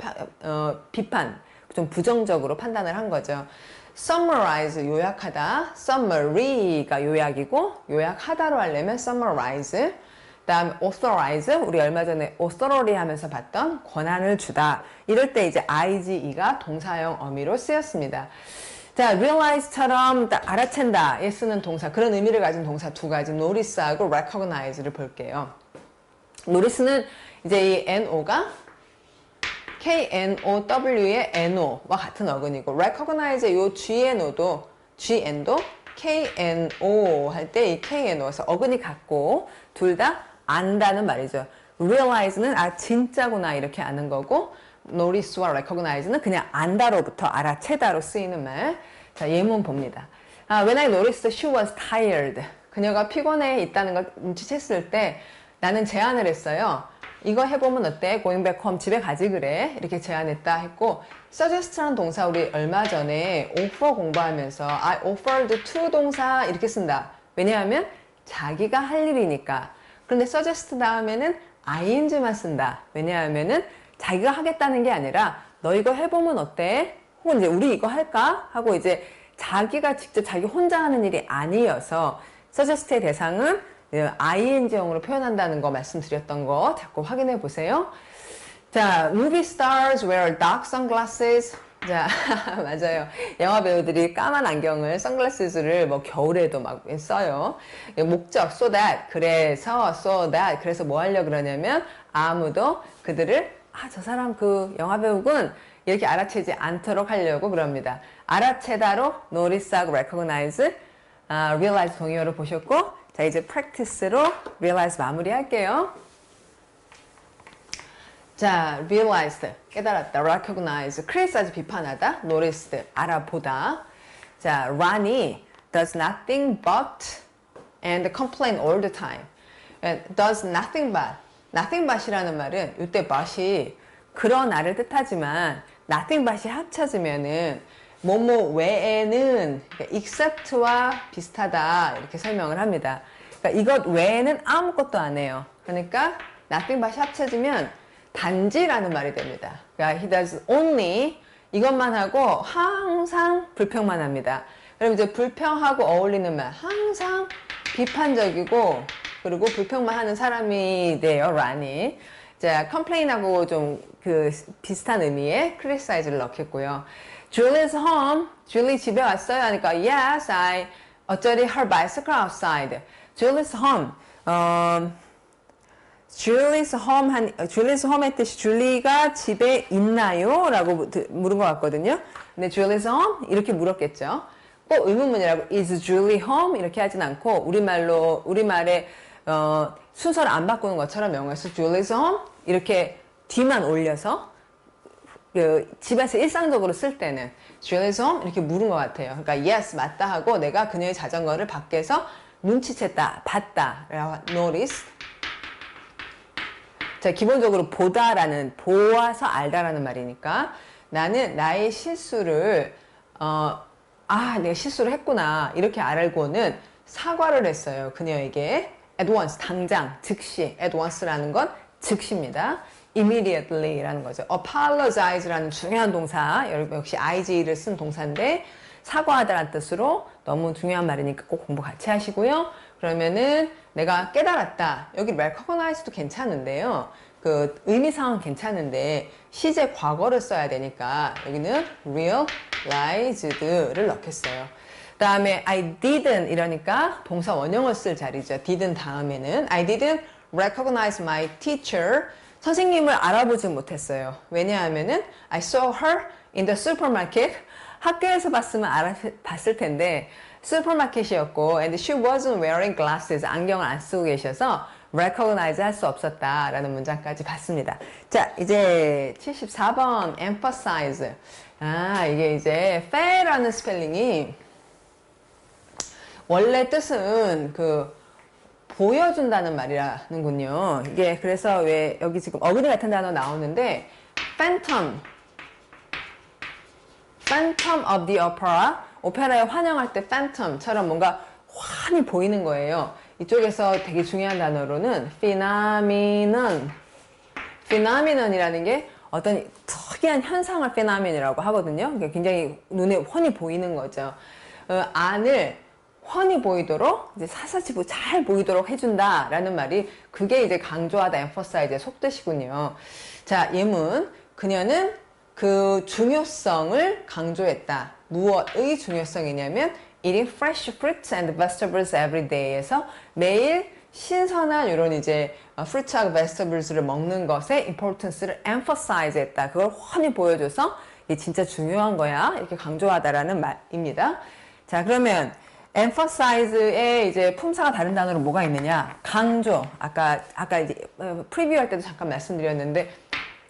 비판, 좀 부정적으로 판단을 한 거죠. summarize, 요약하다. summary가 요약이고 요약하다로 하려면 summarize. 다음 authorize, 우리 얼마 전에 authority 하면서 봤던 권한을 주다. 이럴 때 이제 IGE가 동사형 어미로 쓰였습니다. 자, realize처럼 딱 알아챈다에 쓰는 동사, 그런 의미를 가진 동사 2가지, notice하고 recognize를 볼게요. notice는 이제 이 NO가 KNOW의 NO와 같은 어근이고, recognize의 요 GNO도 KNO 할 때 이 KNO에서 어근이 같고 둘 다 안다는 말이죠. realize는 아 진짜구나 이렇게 아는 거고, notice와 recognize는 그냥 안다로부터 알아채다로 쓰이는 말. 자, 예문 봅니다. When I noticed she was tired. 그녀가 피곤해 있다는 걸 눈치챘을 때 나는 제안을 했어요. 이거 해보면 어때? Going back home, 집에 가지 그래. 이렇게 제안했다 했고, suggest라는 동사 우리 얼마 전에 offer 공부하면서 I offered to 동사 이렇게 쓴다. 왜냐하면 자기가 할 일이니까. 그런데 suggest 다음에는 ing만 쓴다. 왜냐하면은 자기가 하겠다는 게 아니라 너 이거 해보면 어때? 혹은 이제 우리 이거 할까? 하고 이제 자기가 직접 자기 혼자 하는 일이 아니어서 suggest의 대상은 ing형으로 표현한다는 거 말씀드렸던 거 자꾸 확인해 보세요. 자, movie stars wear dark sunglasses. 자, 맞아요. 영화 배우들이 까만 안경을, 선글라스를 뭐 겨울에도 막 써요. 목적, so that. 그래서, so that. 그래서 뭐 하려고 그러냐면 아무도 그들을 저 사람 그 영화 배우군 이렇게 알아채지 않도록 하려고 그럽니다. 알아채다로 notice하고 recognize, realize 동의어로 보셨고, 자 이제 practice로 realize 마무리할게요. 자, realized 깨달았다, recognize criticize 비판하다, noticed 알아보다. 자, Ronnie does nothing but and complain all the time. does nothing but nothing but이라는 말은 이때 but이 그러나를 뜻하지만 nothing but이 합쳐지면은 뭐뭐 외에는 except와 비슷하다 이렇게 설명을 합니다. 그러니까 이것 외에는 아무것도 안 해요. 그러니까 nothing but이 합쳐지면 단지라는 말이 됩니다. 그러니까 he does only 이것만 하고 항상 불평만 합니다. 그럼 이제 불평하고 어울리는 말 항상 비판적이고 그리고 불평만 하는 사람이 돼요, 란이. 자, complain하고 좀 그 비슷한 의미의 criticize를 넣겠고요. Julie's home. Julie 집에 왔어요. 하니까 yes, I 어쩌리 her bicycle outside. Julie's home. Julie's home의 뜻이 줄리가 집에 있나요? 라고 물은 것 같거든요. 근데 Julie's home? 이렇게 물었겠죠. 꼭 의문문이라고 is Julie home? 이렇게 하진 않고 우리말에 순서를 안 바꾸는 것처럼 영어에서 Julie's home? 이렇게 뒤만 올려서 집에서 일상적으로 쓸 때는 Julie's home? 이렇게 물은 것 같아요. 그러니까 yes, 맞다 하고 내가 그녀의 자전거를 밖에서 눈치챘다, 봤다, notice. 자, 기본적으로 보다라는, 보아서 알다라는 말이니까 나는 나의 실수를 내가 실수를 했구나 이렇게 알고는 사과를 했어요. 그녀에게 at once, 당장, 즉시. at once라는 건 즉시입니다. immediately라는 거죠. apologize라는 중요한 동사, 역시 IG를 쓴 동사인데 사과하다라는 뜻으로 너무 중요한 말이니까 꼭 공부 같이 하시고요. 그러면은 내가 깨달았다. 여기 recognize도 괜찮은데요. 그 의미상은 괜찮은데 시제 과거를 써야 되니까 여기는 realized를 넣겠어요. 그 다음에 I didn't 이러니까 동사 원형을 쓸 자리죠. didn't 다음에는 I didn't recognize my teacher. 선생님을 알아보지 못했어요. 왜냐하면은 I saw her in the supermarket. 학교에서 봤으면 봤을 텐데 슈퍼마켓이었고 and she wasn't wearing glasses. 안경을 안 쓰고 계셔서 recognize 할 수 없었다라는 문장까지 봤습니다. 자, 이제 74번 emphasize. 이게 이제 fair라는 스펠링이 원래 뜻은 그 보여준다는 말이라는군요. 이게 그래서 왜 여기 지금 어그리 같은 단어 나오는데 phantom of the opera, 오페라에 환영할 때 phantom처럼 뭔가 환히 보이는 거예요. 이쪽에서 되게 중요한 단어로는 phenomenon이라는 게 어떤 특이한 현상을 phenomen이라고 하거든요. 그러니까 굉장히 눈에 훤히 보이는 거죠. 안을 훤히 보이도록 이제 사사치 잘 보이도록 해준다라는 말이 그게 이제 강조하다 emphasize의 속뜻이군요. 자, 예문 그녀는 그 중요성을 강조했다. 무엇의 중요성이냐면 eating fresh fruits and vegetables every day에서 매일 신선한 이런 이제 fruits하고 vegetables를 먹는 것의 importance를 emphasize 했다. 그걸 훤히 보여줘서 이게 진짜 중요한 거야. 이렇게 강조하다라는 말입니다. 자, 그러면 emphasize의 이제 품사가 다른 단어로 뭐가 있느냐? 강조. 아까 이제 프리뷰 할 때도 잠깐 말씀드렸는데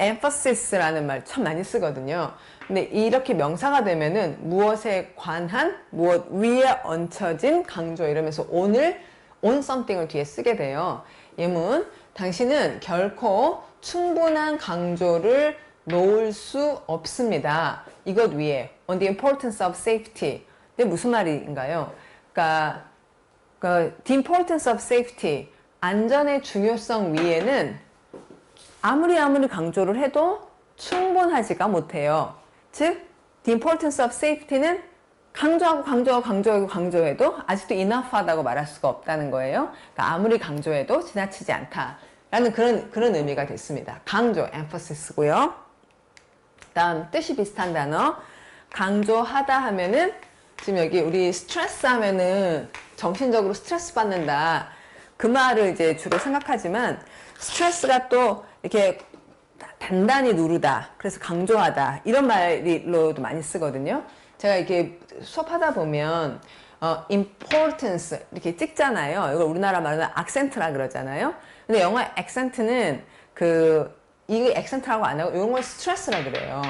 emphasis,라는 말 참 많이 쓰거든요. 근데 이렇게 명사가 되면은 무엇에 관한, 무엇 위에 얹혀진 강조 이러면서 on something을 뒤에 쓰게 돼요. 예문, 당신은 결코 충분한 강조를 놓을 수 없습니다. 이것 위에 on the importance of safety. 이게 무슨 말인가요? 그러니까 the importance of safety, 안전의 중요성 위에는 아무리 강조를 해도 충분하지가 못해요. 즉, the importance of safety는 강조해도 아직도 enough하다고 말할 수가 없다는 거예요. 그러니까 아무리 강조해도 지나치지 않다라는 그런 의미가 됐습니다. 강조, emphasis,고요. 다음 뜻이 비슷한 단어, 강조하다 하면은 지금 여기 우리 스트레스 하면은 정신적으로 스트레스 받는다. 그 말을 이제 주로 생각하지만 스트레스가 또 이렇게 단단히 누르다. 그래서 강조하다. 이런 말로도 많이 쓰거든요. 제가 이렇게 수업하다 보면 importance 이렇게 찍잖아요. 이걸 우리나라 말로는 악센트라 그러잖아요. 근데 영어 액센트는 이게 액센트라고 안 하고 이런 걸 스트레스라 그래요.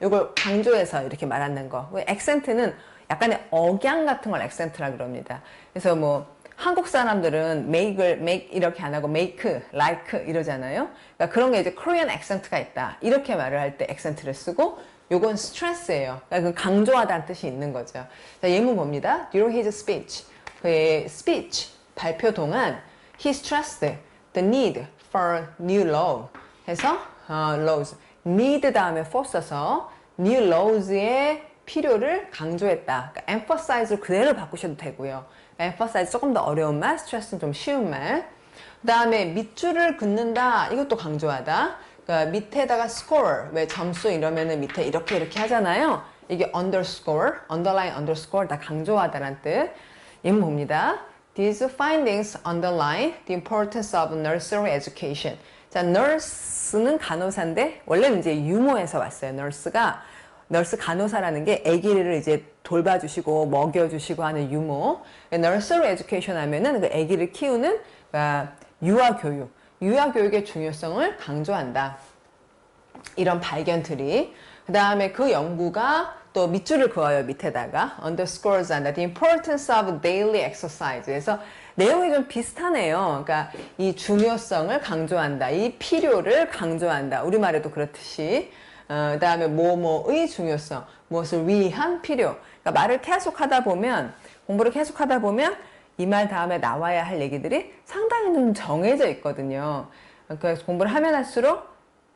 이걸 강조해서 이렇게 말하는 거. 액센트는 약간의 억양 같은 걸 액센트라 그럽니다. 그래서 뭐 한국 사람들은 make 이렇게 안 하고 make, like 이러잖아요. 그러니까 그런 게 이제 Korean accent가 있다. 이렇게 말을 할 때 액센트를 쓰고 요건 스트레스예요. 그러니까 강조하다는 뜻이 있는 거죠. 자, 예문 봅니다. During his speech, 그의 speech, 발표 동안 he stressed the need for new law 해서 laws, need 다음에 for 써서 new laws의 필요를 강조했다. 그러니까 emphasize를 그대로 바꾸셔도 되고요. emphasize 조금 더 어려운 말, stress는 좀 쉬운 말. 그 다음에 밑줄을 긋는다. 이것도 강조하다. 그러니까 밑에다가 score, 왜 점수 이러면은 밑에 이렇게 하잖아요. 이게 underscore, underline, underscore 다 강조하다라는 뜻. 예문 봅니다. These findings underline the importance of nursery education. 자, nurse는 간호사인데 원래는 이제 유모에서 왔어요. nurse 간호사라는 게 아기를 이제 돌봐주시고 먹여주시고 하는 유모. nursery education 하면은 그 아기를 키우는 유아교육의 중요성을 강조한다. 이런 발견들이. 그 다음에 그 연구가 또 밑줄을 그어요. 밑에다가 underscores 한다. The importance of daily exercise. 그래서 내용이 좀 비슷하네요. 그러니까 이 중요성을 강조한다. 이 필요를 강조한다. 우리말에도 그렇듯이. 그 다음에 뭐뭐의 중요성, 무엇을 위한 필요. 그러니까 말을 계속하다 보면, 공부를 계속하다 보면 이 말 다음에 나와야 할 얘기들이 상당히 좀 정해져 있거든요. 그래서 공부를 하면 할수록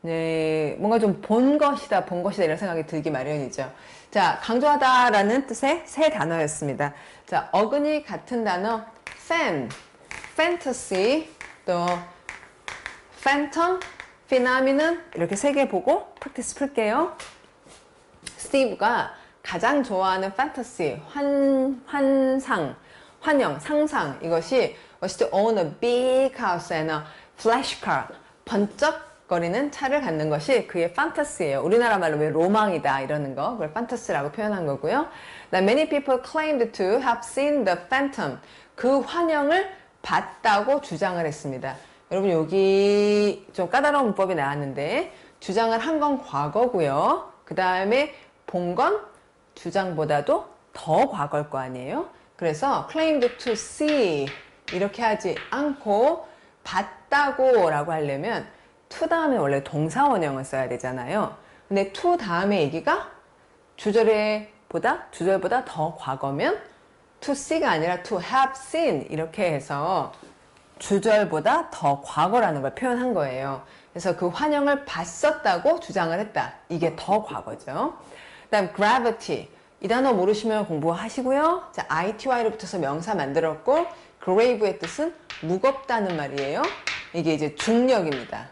네, 뭔가 좀 본 것이다, 본 것이다 이런 생각이 들기 마련이죠. 자, 강조하다라는 뜻의 세 단어였습니다. 자, 어근이 같은 단어 fantasy, 또 phantom, phenomenon 이렇게 세 개 보고 프랙티스 풀게요. 스티브가 가장 좋아하는 fantasy, 환상, 환영, 상상 이것이 was to own a big house and a flash car. 번쩍거리는 차를 갖는 것이 그의 판타스예요. 우리나라 말로 왜 로망이다 이러는 거 그걸 판타스라고 표현한 거고요. That many people claimed to have seen the phantom. 그 환영을 봤다고 주장을 했습니다. 여러분 여기 좀 까다로운 문법이 나왔는데 주장을 한 건 과거고요. 그 다음에 본 건 주장보다도 더 과거일 거 아니에요. 그래서 claimed to see 이렇게 하지 않고 봤다고 라고 하려면 to 다음에 원래 동사 원형을 써야 되잖아요. 근데 to 다음에 얘기가 주절보다 더 과거면 to see가 아니라 to have seen 이렇게 해서 주절보다 더 과거라는 걸 표현한 거예요. 그래서 그 환영을 봤었다고 주장을 했다. 이게 더 과거죠. 그다음 gravity. 이 단어 모르시면 공부하시고요. 자, ITY로 붙어서 명사 만들었고 grave의 뜻은 무겁다는 말이에요. 이게 이제 중력입니다.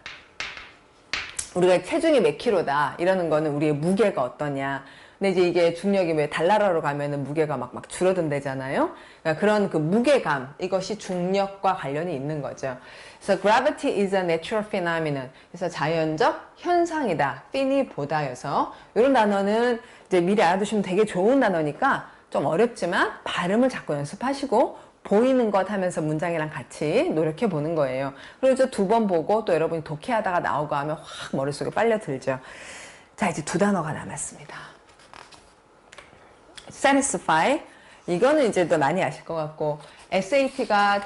우리가 체중이 몇 킬로다 이러는 거는 우리의 무게가 어떠냐. 근데 이제 이게 중력이 왜 달나라로 가면은 무게가 막 줄어든다잖아요. 그러니까 그런 그 무게감 이것이 중력과 관련이 있는 거죠. 그래서 gravity is a natural phenomenon. 그래서 자연적 현상이다. fin이 보다여서 이런 단어는 이제 미리 알아두시면 되게 좋은 단어니까 좀 어렵지만 발음을 자꾸 연습하시고 보이는 것 하면서 문장이랑 같이 노력해 보는 거예요. 그리고 이제 두 번 보고 또 여러분이 독해하다가 나오고 하면 확 머릿속에 빨려 들죠. 자, 이제 두 단어가 남았습니다. satisfy. 이거는 이제 더 많이 아실 것 같고 SAT가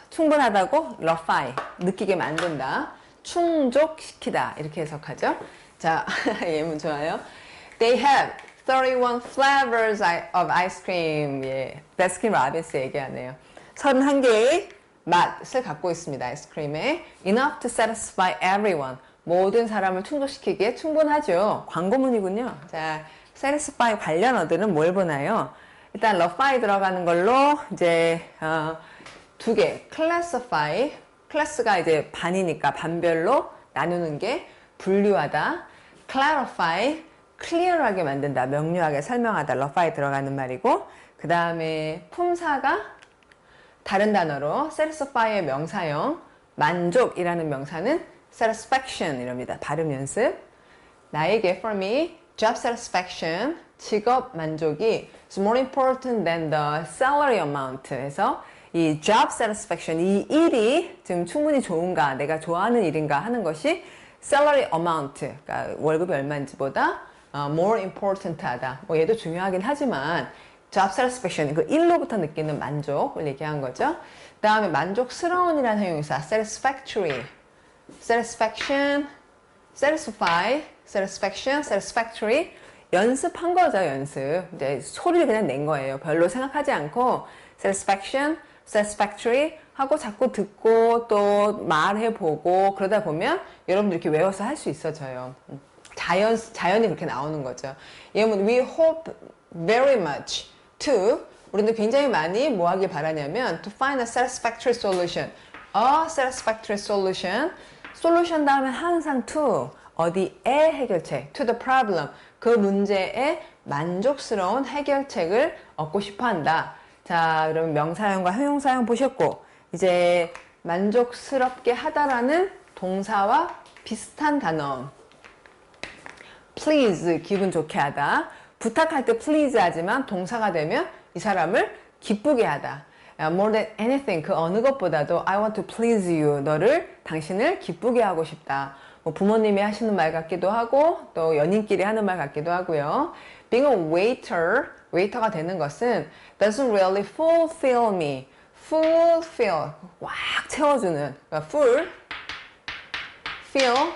충분하다고 ratify, 느끼게 만든다. 충족시키다 이렇게 해석하죠. 자, 예문 좋아요. They have 31 flavors of ice cream. 예, 베스킨 라빈스 얘기하네요. 31개의 맛을 갖고 있습니다. 아이스크림에. Enough to satisfy everyone. 모든 사람을 충족시키기에 충분하죠. 광고문이군요. 자, satisfy 관련 어들은 뭘 보나요? 일단 ratify 들어가는 걸로 이제 두 개. classify. 클래스가 이제 반이니까 반별로 나누는 게 분류하다. clarify. 클리어하게 만든다, 명료하게 설명하다, ratify 들어가는 말이고 그 다음에 품사가 다른 단어로 satisfy의 명사형 만족이라는 명사는 satisfaction 이랍니다. 발음 연습. 나에게 for me job satisfaction 직업 만족이 is more important than the salary amount 해서 이 job satisfaction 이 일이 지금 충분히 좋은가 내가 좋아하는 일인가 하는 것이 salary amount 그러니까 월급이 얼마인지보다 more important 하다. 뭐 얘도 중요하긴 하지만 job satisfaction 그 일로부터 느끼는 만족을 얘기한 거죠. 그 다음에 만족스러운이라는 형용사 satisfactory, satisfaction, satisfy, satisfaction, satisfactory 연습한 거죠. 연습. 이제 소리를 그냥 낸 거예요. 별로 생각하지 않고 satisfaction, satisfactory 하고 자꾸 듣고 또 말해보고 그러다 보면 여러분들 이렇게 외워서 할 수 있어져요. 자연이 그렇게 나오는 거죠. 예문 we hope very much to 우리는 굉장히 많이 뭐 하길 바라냐면 to find a satisfactory solution. A satisfactory solution. solution 다음에 항상 to 어디에 해결책 to the problem 그 문제에 만족스러운 해결책을 얻고 싶어 한다. 자, 그러면 명사형과 형용사형 보셨고 이제 만족스럽게 하다라는 동사와 비슷한 단어 please 기분 좋게 하다. 부탁할 때 please 하지만 동사가 되면 이 사람을 기쁘게 하다. More than anything 그 어느 것보다도 I want to please you 당신을 기쁘게 하고 싶다. 뭐 부모님이 하시는 말 같기도 하고 또 연인끼리 하는 말 같기도 하고요. Being a waiter가 되는 것은 doesn't really fulfill me. fulfill 꽉 채워주는 그러니까 fill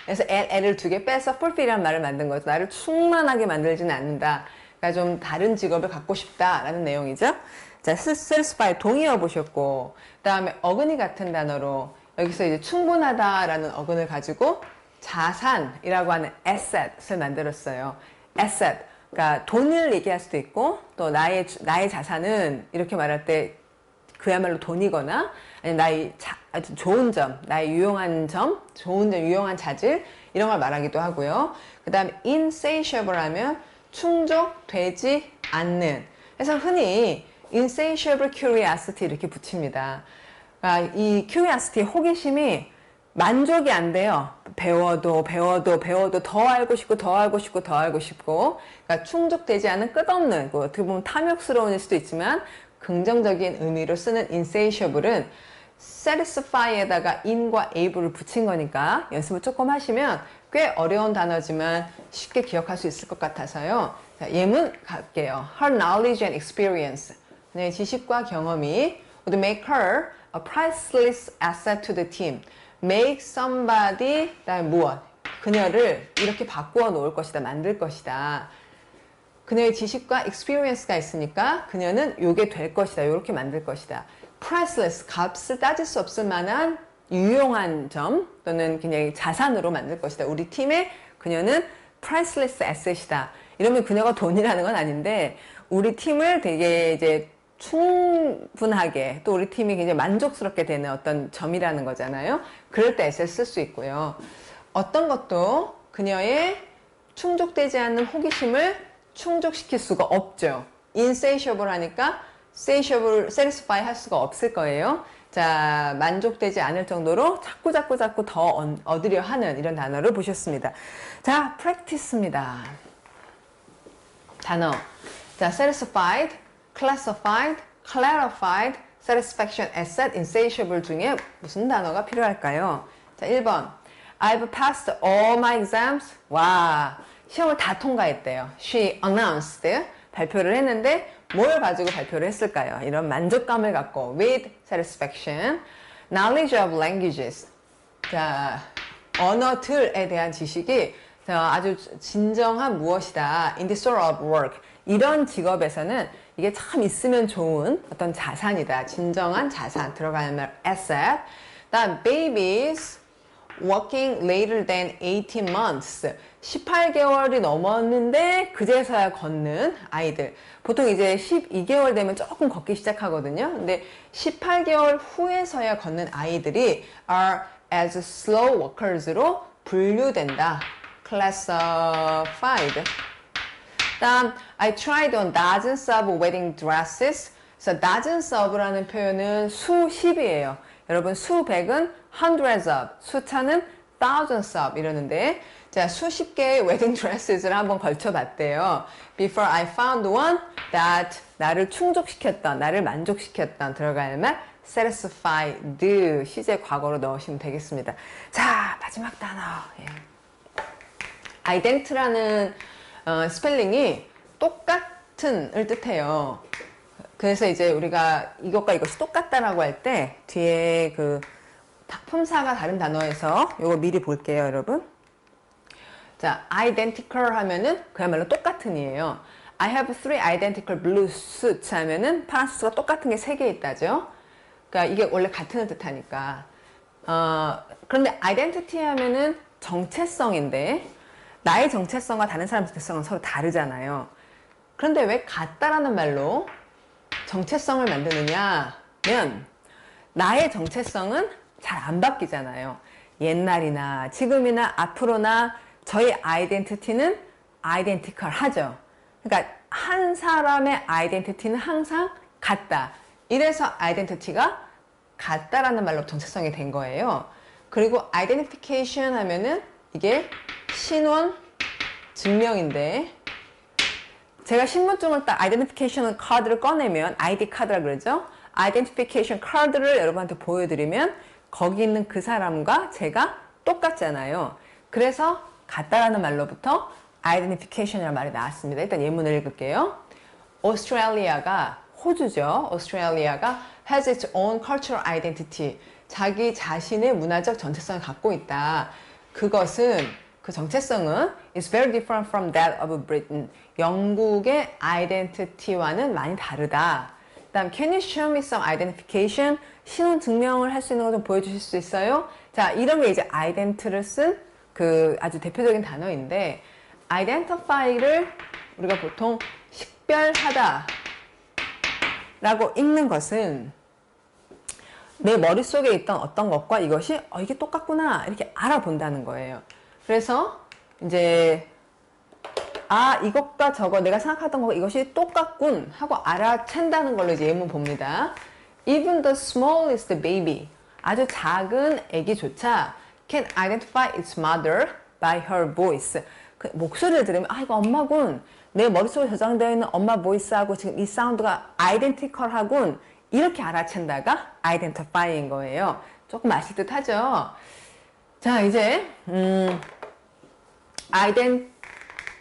그래서 L을 두 개 빼서 fulfill이라는 말을 만든 거죠. 나를 충만하게 만들지는 않는다. 그러니까 좀 다른 직업을 갖고 싶다라는 내용이죠. 자, satisfy 동의어 보셨고 그 다음에 어근이 같은 단어로 여기서 이제 충분하다라는 어근을 가지고 자산이라고 하는 asset을 만들었어요. asset. 그러니까 돈을 얘기할 수도 있고 또 나의 자산은 이렇게 말할 때 그야말로 돈이거나 아니면 나의 아주 좋은 점, 나의 유용한 점, 좋은 점, 유용한 자질 이런 걸 말하기도 하고요. 그 다음에 insatiable 하면 충족되지 않는. 그래서 흔히 insatiable curiosity 이렇게 붙입니다. 그러니까 이 curiosity, 호기심이 만족이 안 돼요. 배워도 더 알고 싶고 더 알고 싶고 더 알고 싶고. 그러니까 충족되지 않은 끝없는, 어떻게 보면 탐욕스러운 일 수도 있지만 긍정적인 의미로 쓰는 insatiable은 satisfy에다가 in과 able을 붙인 거니까 연습을 조금 하시면 꽤 어려운 단어지만 쉽게 기억할 수 있을 것 같아서요. 자, 예문 갈게요. Her knowledge and experience. 네, 지식과 경험이 would make her a priceless asset to the team. make somebody, 그다음에 무엇? 그녀를 이렇게 바꾸어 놓을 것이다, 만들 것이다. 그녀의 지식과 experience가 있으니까 그녀는 요게 될 것이다, 요렇게 만들 것이다. priceless, 값을 따질 수 없을 만한 유용한 점 또는 그냥 자산으로 만들 것이다. 우리 팀에 그녀는 priceless asset이다. 이러면 그녀가 돈이라는 건 아닌데 우리 팀을 되게 이제 충분하게 또 우리 팀이 굉장히 만족스럽게 되는 어떤 점이라는 거잖아요. 그럴 때 asset 쓸 수 있고요. 어떤 것도 그녀의 충족되지 않는 호기심을 충족시킬 수가 없죠. insatiable 하니까 satisfy 할 수가 없을 거예요. 자, 만족되지 않을 정도로 자꾸 더 얻으려 하는 이런 단어를 보셨습니다. 자, practice입니다. 단어. 자, satisfied, classified, clarified, satisfaction, asset, insatiable 중에 무슨 단어가 필요할까요? 자, 1번. I've passed all my exams. 와, 시험을 다 통과했대요. She announced. 발표를 했는데 뭘 가지고 발표를 했을까요? 이런 만족감을 갖고 with satisfaction. Knowledge of languages. 자, 언어들에 대한 지식이 아주 진정한 무엇이다. In the sort of work. 이런 직업에서는 이게 참 있으면 좋은 어떤 자산이다. 진정한 자산. 들어가는 말 asset. 다음 babies working later than 18 months. 18개월이 넘었는데 그제서야 걷는 아이들. 보통 이제 12개월 되면 조금 걷기 시작하거든요. 근데 18개월 후에서야 걷는 아이들이 are as slow walkers로 분류된다. classified. 다음, I tried on dozens of wedding dresses. 그래서 dozens of라는 표현은 수십이에요. 여러분 수백은 hundreds of, 숫자는 thousands of 이러는데 자, 수십 개의 웨딩 드레스를 한번 걸쳐봤대요. Before I found one that 나를 충족시켰던, 나를 만족시켰던 들어갈 말 satisfied 시제 과거로 넣으시면 되겠습니다. 자, 마지막 단어. 예. identity라는 스펠링이 똑같은을 뜻해요. 그래서 이제 우리가 이것과 이것이 똑같다라고 할 때 뒤에 그 품사가 다른 단어에서 이거 미리 볼게요, 여러분. 자, identical 하면은 그야말로 똑같은이에요. I have three identical blue suits 하면은 파란 수트가 똑같은 게 3개 있다죠. 그러니까 이게 원래 같은을 뜻하니까. 그런데 identity 하면은 정체성인데 나의 정체성과 다른 사람 정체성은 서로 다르잖아요. 그런데 왜 같다라는 말로 정체성을 만드느냐면 나의 정체성은 잘 안 바뀌잖아요. 옛날이나 지금이나 앞으로나 저희 아이덴티티는 아이덴티컬 하죠. 그러니까 한 사람의 아이덴티티는 항상 같다. 이래서 아이덴티티가 같다라는 말로 정체성이 된 거예요. 그리고 아이덴티피케이션 하면은 이게 신원 증명인데 제가 신분증을 딱 아이덴티피케이션 카드를 꺼내면 아이디 카드라 그러죠. 아이덴티피케이션 카드를 여러분한테 보여드리면 거기 있는 그 사람과 제가 똑같잖아요. 그래서 같다라는 말로부터 identification이라는 말이 나왔습니다. 일단 예문을 읽을게요. 오스트레일리아가 호주죠. 오스트레일리아가 has its own cultural identity. 자기 자신의 문화적 정체성을 갖고 있다. 그것은 그 정체성은 is very different from that of Britain. 영국의 identity와는 많이 다르다. 다음 can you show me some identification? 신원 증명을 할 수 있는 거 좀 보여주실 수 있어요? 자, 이런 게 이제 ident를 쓴 그 아주 대표적인 단어인데 identify를 우리가 보통 식별하다 라고 읽는 것은 내 머릿속에 있던 어떤 것과 이것이 이게 똑같구나 이렇게 알아본다는 거예요. 그래서 이제 이것과 저거 내가 생각하던 거 이것이 똑같군 하고 알아챈다는 걸로 이제 예문 봅니다. Even the smallest baby, 아주 작은 아기조차 can identify its mother by her voice. 그 목소리를 들으면 이거 엄마군. 내 머릿속에 저장되어 있는 엄마 보이스하고 지금 이 사운드가 아이덴티컬하군. 이렇게 알아챈다가 identify인 거예요. 조금 아실 듯 하죠? 자, 이제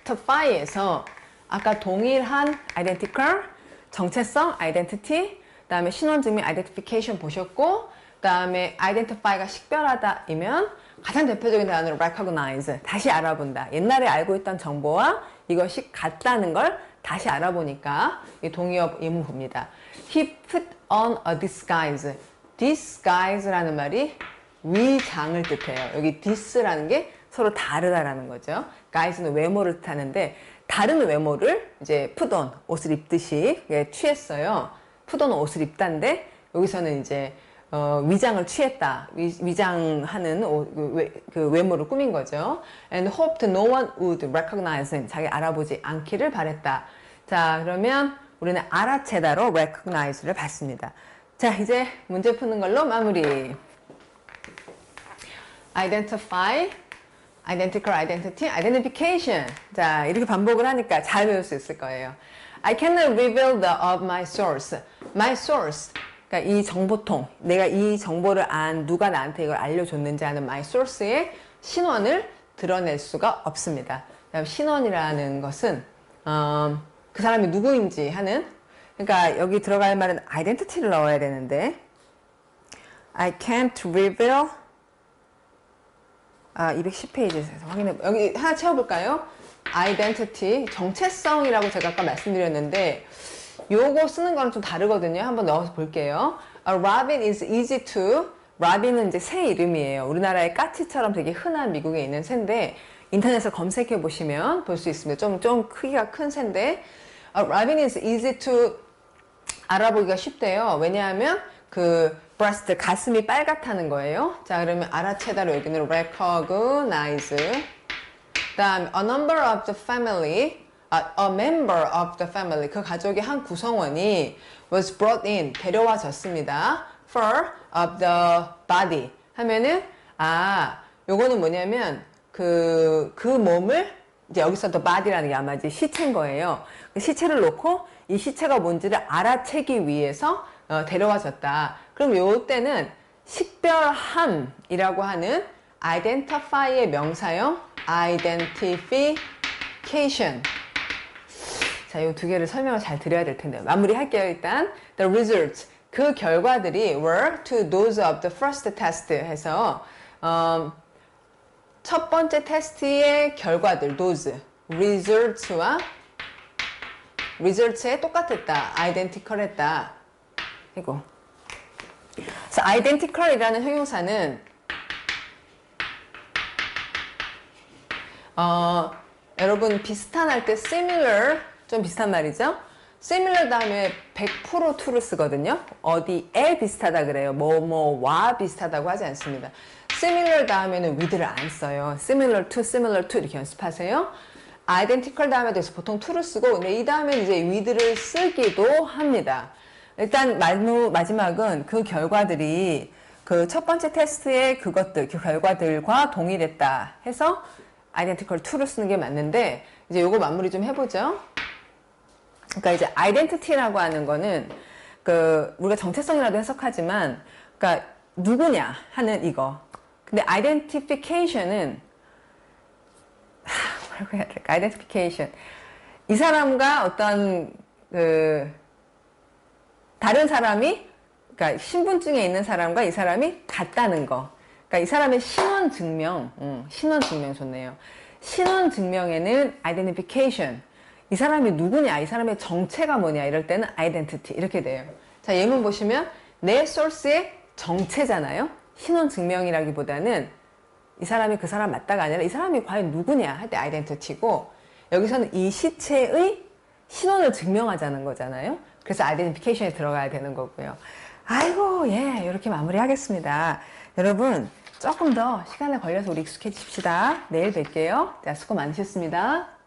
identify에서 아까 동일한 identical, 정체성, identity, 그 다음에 신원증명 identification 보셨고, 그 다음에 identify가 식별하다이면 가장 대표적인 단어는 recognize, 다시 알아본다. 옛날에 알고 있던 정보와 이것이 같다는 걸 다시 알아보니까 이 동의어 예문 봅니다. He put on a disguise. disguise라는 말이 위장을 뜻해요. 여기 this라는 게 서로 다르다라는 거죠. guise는 외모를 뜻하는데 다른 외모를 이제 put on, 옷을 입듯이 취했어요. put on 옷을 입다인데 여기서는 이제 위장을 취했다. 위장하는 그 외모를 꾸민 거죠. And hoped no one would recognize. 자기 알아보지 않기를 바랬다. 자, 그러면 우리는 알아채다로 recognize를 봤습니다. 자, 이제 문제 푸는 걸로 마무리. identify, identical identity, identification. 자, 이렇게 반복을 하니까 잘 배울 수 있을 거예요. I cannot reveal the of my source. My source. 그러니까 이 정보통, 내가 이 정보를 누가 나한테 이걸 알려줬는지 하는 my source의 신원을 드러낼 수가 없습니다. 그다음 신원이라는 것은 그 사람이 누구인지 하는, 그러니까 여기 들어갈 말은 identity를 넣어야 되는데 I can't reveal 210페이지에서 확인해, 여기 하나 채워볼까요? identity, 정체성이라고 제가 아까 말씀드렸는데 요거 쓰는 거랑 좀 다르거든요. 한번 넣어서 볼게요. A robin is easy to, robin은 이제 새 이름이에요. 우리나라의 까치처럼 되게 흔한 미국에 있는 새인데 인터넷에서 검색해 보시면 볼 수 있습니다. 좀 크기가 큰 새인데 A robin is easy to 알아보기가 쉽대요. 왜냐하면 그 breast, 가슴이 빨갛다는 거예요. 자, 그러면 알아채다로 여기는 recognize. 다음 a number of the family, a member of the family, 그 가족의 한 구성원이 was brought in, 데려와졌습니다. fur of the body 하면은 요거는 뭐냐면 그 몸을 이제 여기서 the body라는 게 아마 이제 시체인 거예요. 그 시체를 놓고 이 시체가 뭔지를 알아채기 위해서 데려와졌다. 그럼 요때는 식별함이라고 하는 identify의 명사형 identification. 자, 이 두 개를 설명을 잘 드려야 될 텐데 마무리 할게요. 일단 the results, 그 결과들이 were to those of the first test 해서 첫 번째 테스트의 결과들, those results와 results에 똑같았다, identical 했다. 이거. 그래서 identical이라는 형용사는 여러분 비슷한 할 때 similar, 좀 비슷한 말이죠. similar 다음에 100% to를 쓰거든요. 어디에 비슷하다 그래요. 뭐뭐와 비슷하다고 하지 않습니다. similar 다음에는 with를 안 써요. similar to 이렇게 연습하세요. identical 다음에 대해서 보통 to를 쓰고, 근데 이 다음에 이제 with를 쓰기도 합니다. 일단 마지막은 그 결과들이 그 첫 번째 테스트의 그것들, 그 결과들과 동일했다 해서 identical to를 쓰는 게 맞는데, 이제 요거 마무리 좀 해보죠. 그러니까 이제 identity라고 하는 거는 그 우리가 정체성이라도 해석하지만, 그러니까 누구냐 하는 이거. 근데 identification은 뭐라고 해야 될까? identification. 이 사람과 어떤 다른 사람이, 그러니까 신분증에 있는 사람과 이 사람이 같다는 거. 그러니까 이 사람의 신원 증명 좋네요. 신원 증명에는 identification, 이 사람이 누구냐, 이 사람의 정체가 뭐냐 이럴 때는 identity 이렇게 돼요. 자, 예문 보시면 내 source의 정체잖아요. 신원 증명이라기보다는 이 사람이 그 사람 맞다가 아니라 이 사람이 과연 누구냐 할 때 identity고, 여기서는 이 시체의 신원을 증명하자는 거잖아요. 그래서 identification에 들어가야 되는 거고요. 아이고, 예, 이렇게 마무리하겠습니다. 여러분, 조금 더 시간을 걸려서 우리 익숙해집시다. 내일 뵐게요. 자, 수고 많으셨습니다.